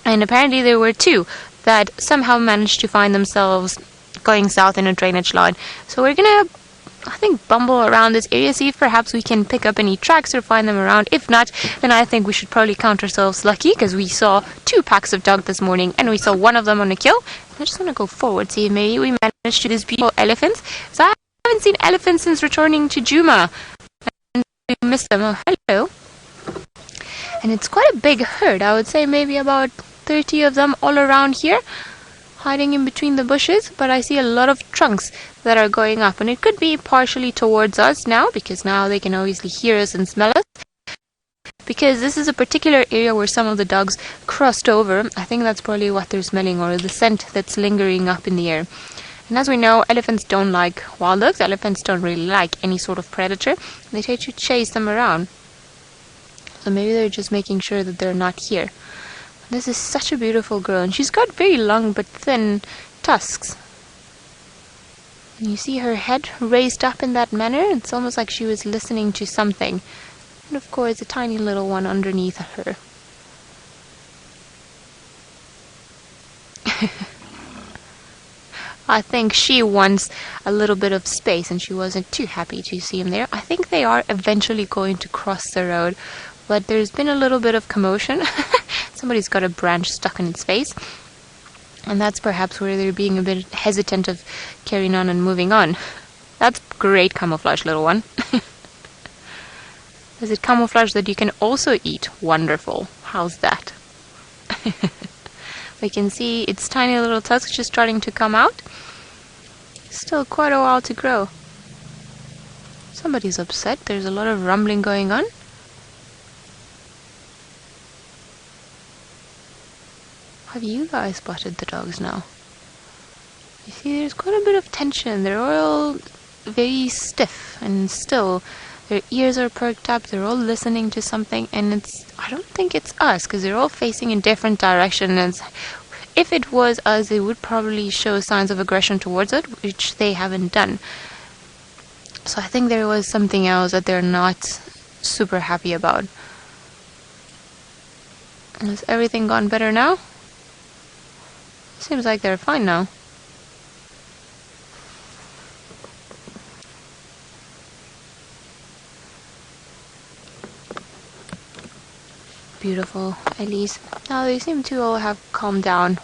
And apparently there were 2 that somehow managed to find themselves going south in a drainage line. So we're going to, I think, bumble around this area, see if perhaps we can pick up any tracks or find them around. If not, then I think we should probably count ourselves lucky because we saw 2 packs of dog this morning and we saw one of them on a kill. I just want to go forward, see if maybe we managed to these beautiful elephants. So I haven't seen elephants since returning to Djuma. And we missed them. Oh, hello. And it's quite a big herd. I would say maybe about 30 of them all around here, hiding in between the bushes, but I see a lot of trunks that are going up, and it could be partially towards us now because now they can obviously hear us and smell us, because this is a particular area where some of the dogs crossed over. I think that's probably what they're smelling, or the scent that's lingering up in the air. And as we know, elephants don't like wild dogs. Elephants don't really like any sort of predator. They try to chase them around, so maybe they're just making sure that they're not here. This is such a beautiful girl, and she's got very long but thin tusks. And you see her head raised up in that manner. It's almost like she was listening to something. And of course, a tiny little one underneath her. I think she wants a little bit of space, and she wasn't too happy to see him there. I think they are eventually going to cross the road, but there's been a little bit of commotion. Somebody's got a branch stuck in its face, and that's perhaps where they're being a bit hesitant of carrying on and moving on. That's great camouflage, little one. Is it camouflage that you can also eat? Wonderful. How's that? We can see its tiny little tusks just starting to come out. Still quite a while to grow. Somebody's upset. There's a lot of rumbling going on. Have you guys spotted the dogs now? You see, there's quite a bit of tension. They're all very stiff and still. Their ears are perked up. They're all listening to something, and I don't think it's us, because they're all facing in different directions. If it was us, they would probably show signs of aggression towards it, which they haven't done. So I think there was something else that they're not super happy about. Has everything gone better now? Seems like they're fine now. Beautiful, Ellies. Now they seem to all have calmed down.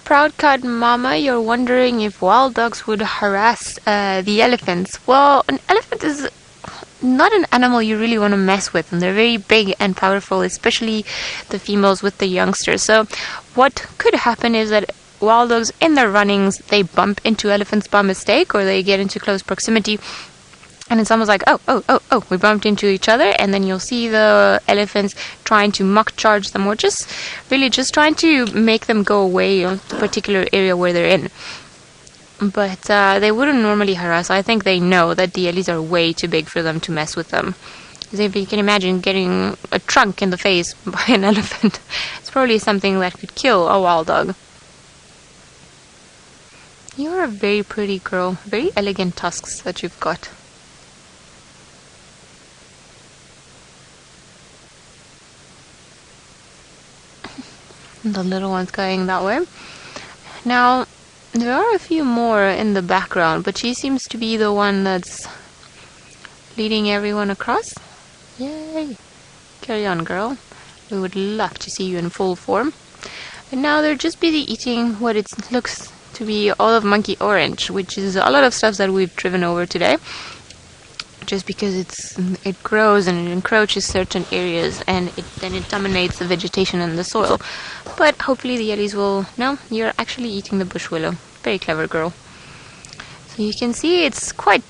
Proud Cat Mama, you're wondering if wild dogs would harass the elephants. Well, an elephant is not an animal you really want to mess with, and they're very big and powerful, especially the females with the youngsters. So what could happen is that wild dogs in their runnings, they bump into elephants by mistake, or they get into close proximity, and it's almost like, oh, we bumped into each other, and then you'll see the elephants trying to mock charge them, or just trying to make them go away on the particular area where they're in. But they wouldn't normally harass. I think they know that the Ellies are way too big for them to mess with them. Because if you can imagine getting a trunk in the face by an elephant, it's probably something that could kill a wild dog. You're a very pretty girl. Very elegant tusks that you've got. The little one's going that way. Now, there are a few more in the background, but she seems to be the one that's leading everyone across. Yay! Carry on, girl. We would love to see you in full form. And now they're just busy eating what it looks to be all of monkey orange, which is a lot of stuff that we've driven over today. Just because it grows and it encroaches certain areas, and then it dominates the vegetation and the soil. But hopefully the Ellies will... No, you're actually eating the bush willow. Very clever girl. So you can see it's quite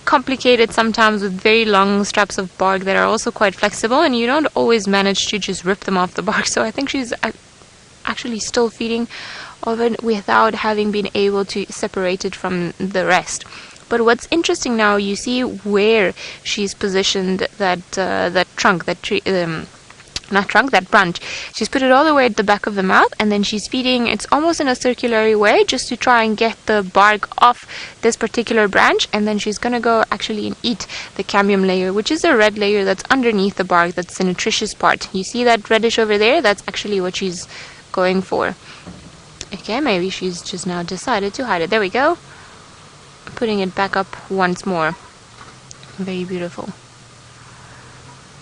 complicated sometimes, with very long straps of bark that are also quite flexible, and you don't always manage to just rip them off the bark. So I think she's actually still feeding of it without having been able to separate it from the rest. But what's interesting now, you see where she's positioned that trunk, that tree, not trunk, that branch. She's put it all the way at the back of the mouth, and then she's feeding. It's almost in a circular way, just to try and get the bark off this particular branch, and then she's gonna go actually and eat the cambium layer, which is a red layer that's underneath the bark. That's the nutritious part. You see that reddish over there? That's actually what she's going for. Okay, maybe she's just now decided to hide it. There we go. Putting it back up once more. Very beautiful.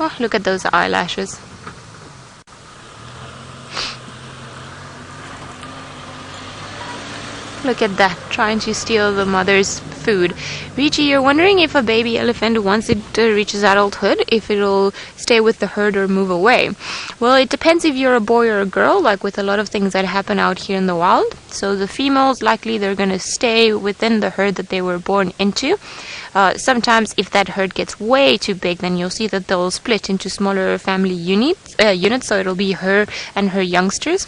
Oh, look at those eyelashes. Look at that, trying to steal the mother's food. Richie, you're wondering if a baby elephant, once it reaches adulthood, if it'll stay with the herd or move away. Well, it depends if you're a boy or a girl, like with a lot of things that happen out here in the wild. So the females, likely they're going to stay within the herd that they were born into. Sometimes if that herd gets way too big, then you'll see that they'll split into smaller family units, so it'll be her and her youngsters.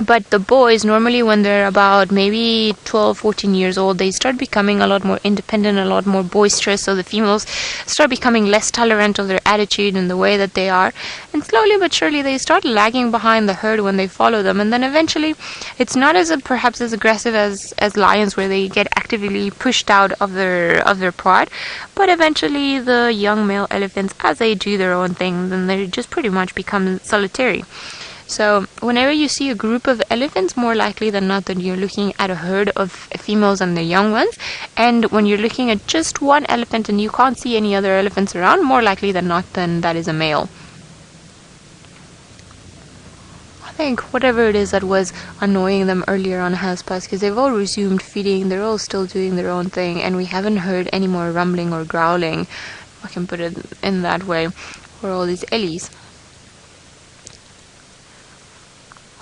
But the boys, normally when they're about maybe 12, 14 years old, they start becoming a lot more independent, a lot more boisterous. So the females start becoming less tolerant of their attitude and the way that they are. And slowly but surely they start lagging behind the herd when they follow them. And then eventually it's not perhaps as aggressive as lions, where they get actively pushed out of their pride. But eventually the young male elephants, as they do their own thing, then they just pretty much become solitary. So whenever you see a group of elephants, more likely than not that you're looking at a herd of females and their young ones. And when you're looking at just one elephant and you can't see any other elephants around, more likely than not, then that is a male. I think whatever it is that was annoying them earlier on has passed, because they've all resumed feeding, they're all still doing their own thing, and we haven't heard any more rumbling or growling, if I can put it in that way, for all these Ellies.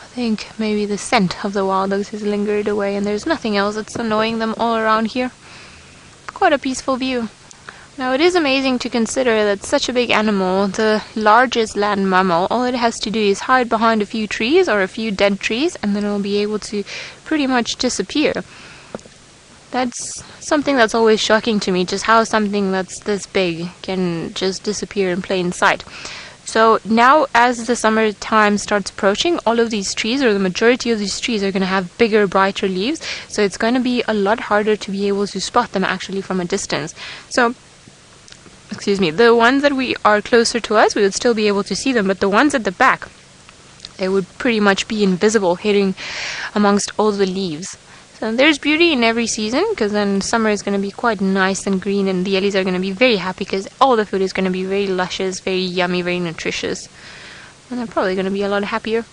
I think maybe the scent of the wild dogs has lingered away, and there's nothing else that's annoying them all around here. Quite a peaceful view. Now it is amazing to consider that such a big animal, the largest land mammal, all it has to do is hide behind a few trees or a few dead trees, and then it'll be able to pretty much disappear. That's something that's always shocking to me, just how something that's this big can just disappear in plain sight. So now as the summertime starts approaching, all of these trees, or the majority of these trees, are going to have bigger, brighter leaves. So it's going to be a lot harder to be able to spot them actually from a distance. So, the ones that we are closer to us, we would still be able to see them. But the ones at the back, they would pretty much be invisible, hidden amongst all the leaves. So there's beauty in every season, because then summer is going to be quite nice and green, and the Ellies are going to be very happy because all the food is going to be very luscious, very yummy, very nutritious. And they're probably going to be a lot happier.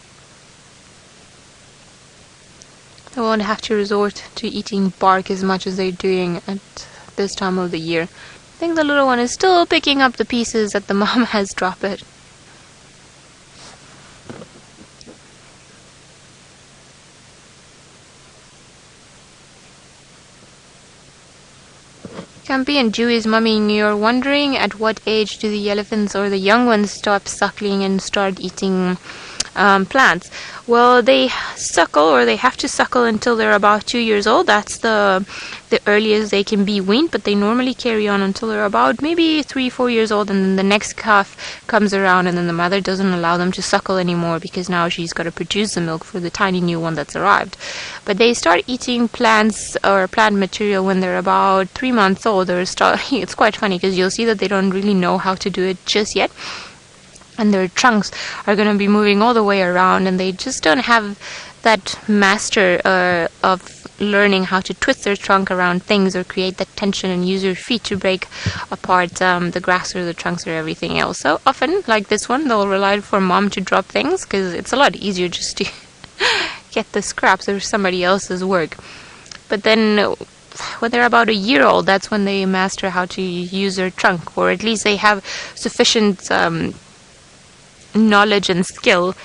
They won't have to resort to eating bark as much as they're doing at this time of the year. I think the little one is still picking up the pieces that the mom has dropped it. Campy and Dewey's mummy, you're wondering at what age do the elephants or the young ones stop suckling and start eating plants? Well, they suckle, or they have to suckle until they're about 2 years old. That's the earliest they can be weaned, but they normally carry on until they're about maybe 3-4 years old, and then the next calf comes around, and then the mother doesn't allow them to suckle anymore because now she's got to produce the milk for the tiny new one that's arrived. But they start eating plants or plant material when they're about 3 months old. It's quite funny because you'll see that they don't really know how to do it just yet. And their trunks are going to be moving all the way around, and they just don't have that master of learning how to twist their trunk around things or create that tension and use your feet to break apart the grass or the trunks or everything else. So often, like this one, they'll rely for mom to drop things because it's a lot easier just to get the scraps of somebody else's work. But then when they're about a year old, that's when they master how to use their trunk, or at least they have sufficient knowledge and skill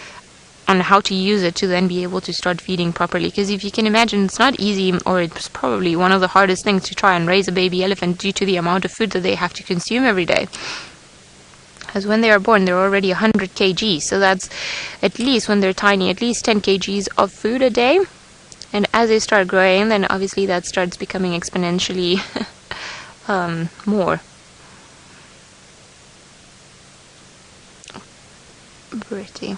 on how to use it to then be able to start feeding properly. Because if you can imagine, it's not easy, or it's probably one of the hardest things to try and raise a baby elephant due to the amount of food that they have to consume every day. As when they are born, they're already 100 kg, so that's at least, when they're tiny, at least 10 kgs of food a day. And as they start growing, then obviously that starts becoming exponentially more. Pretty.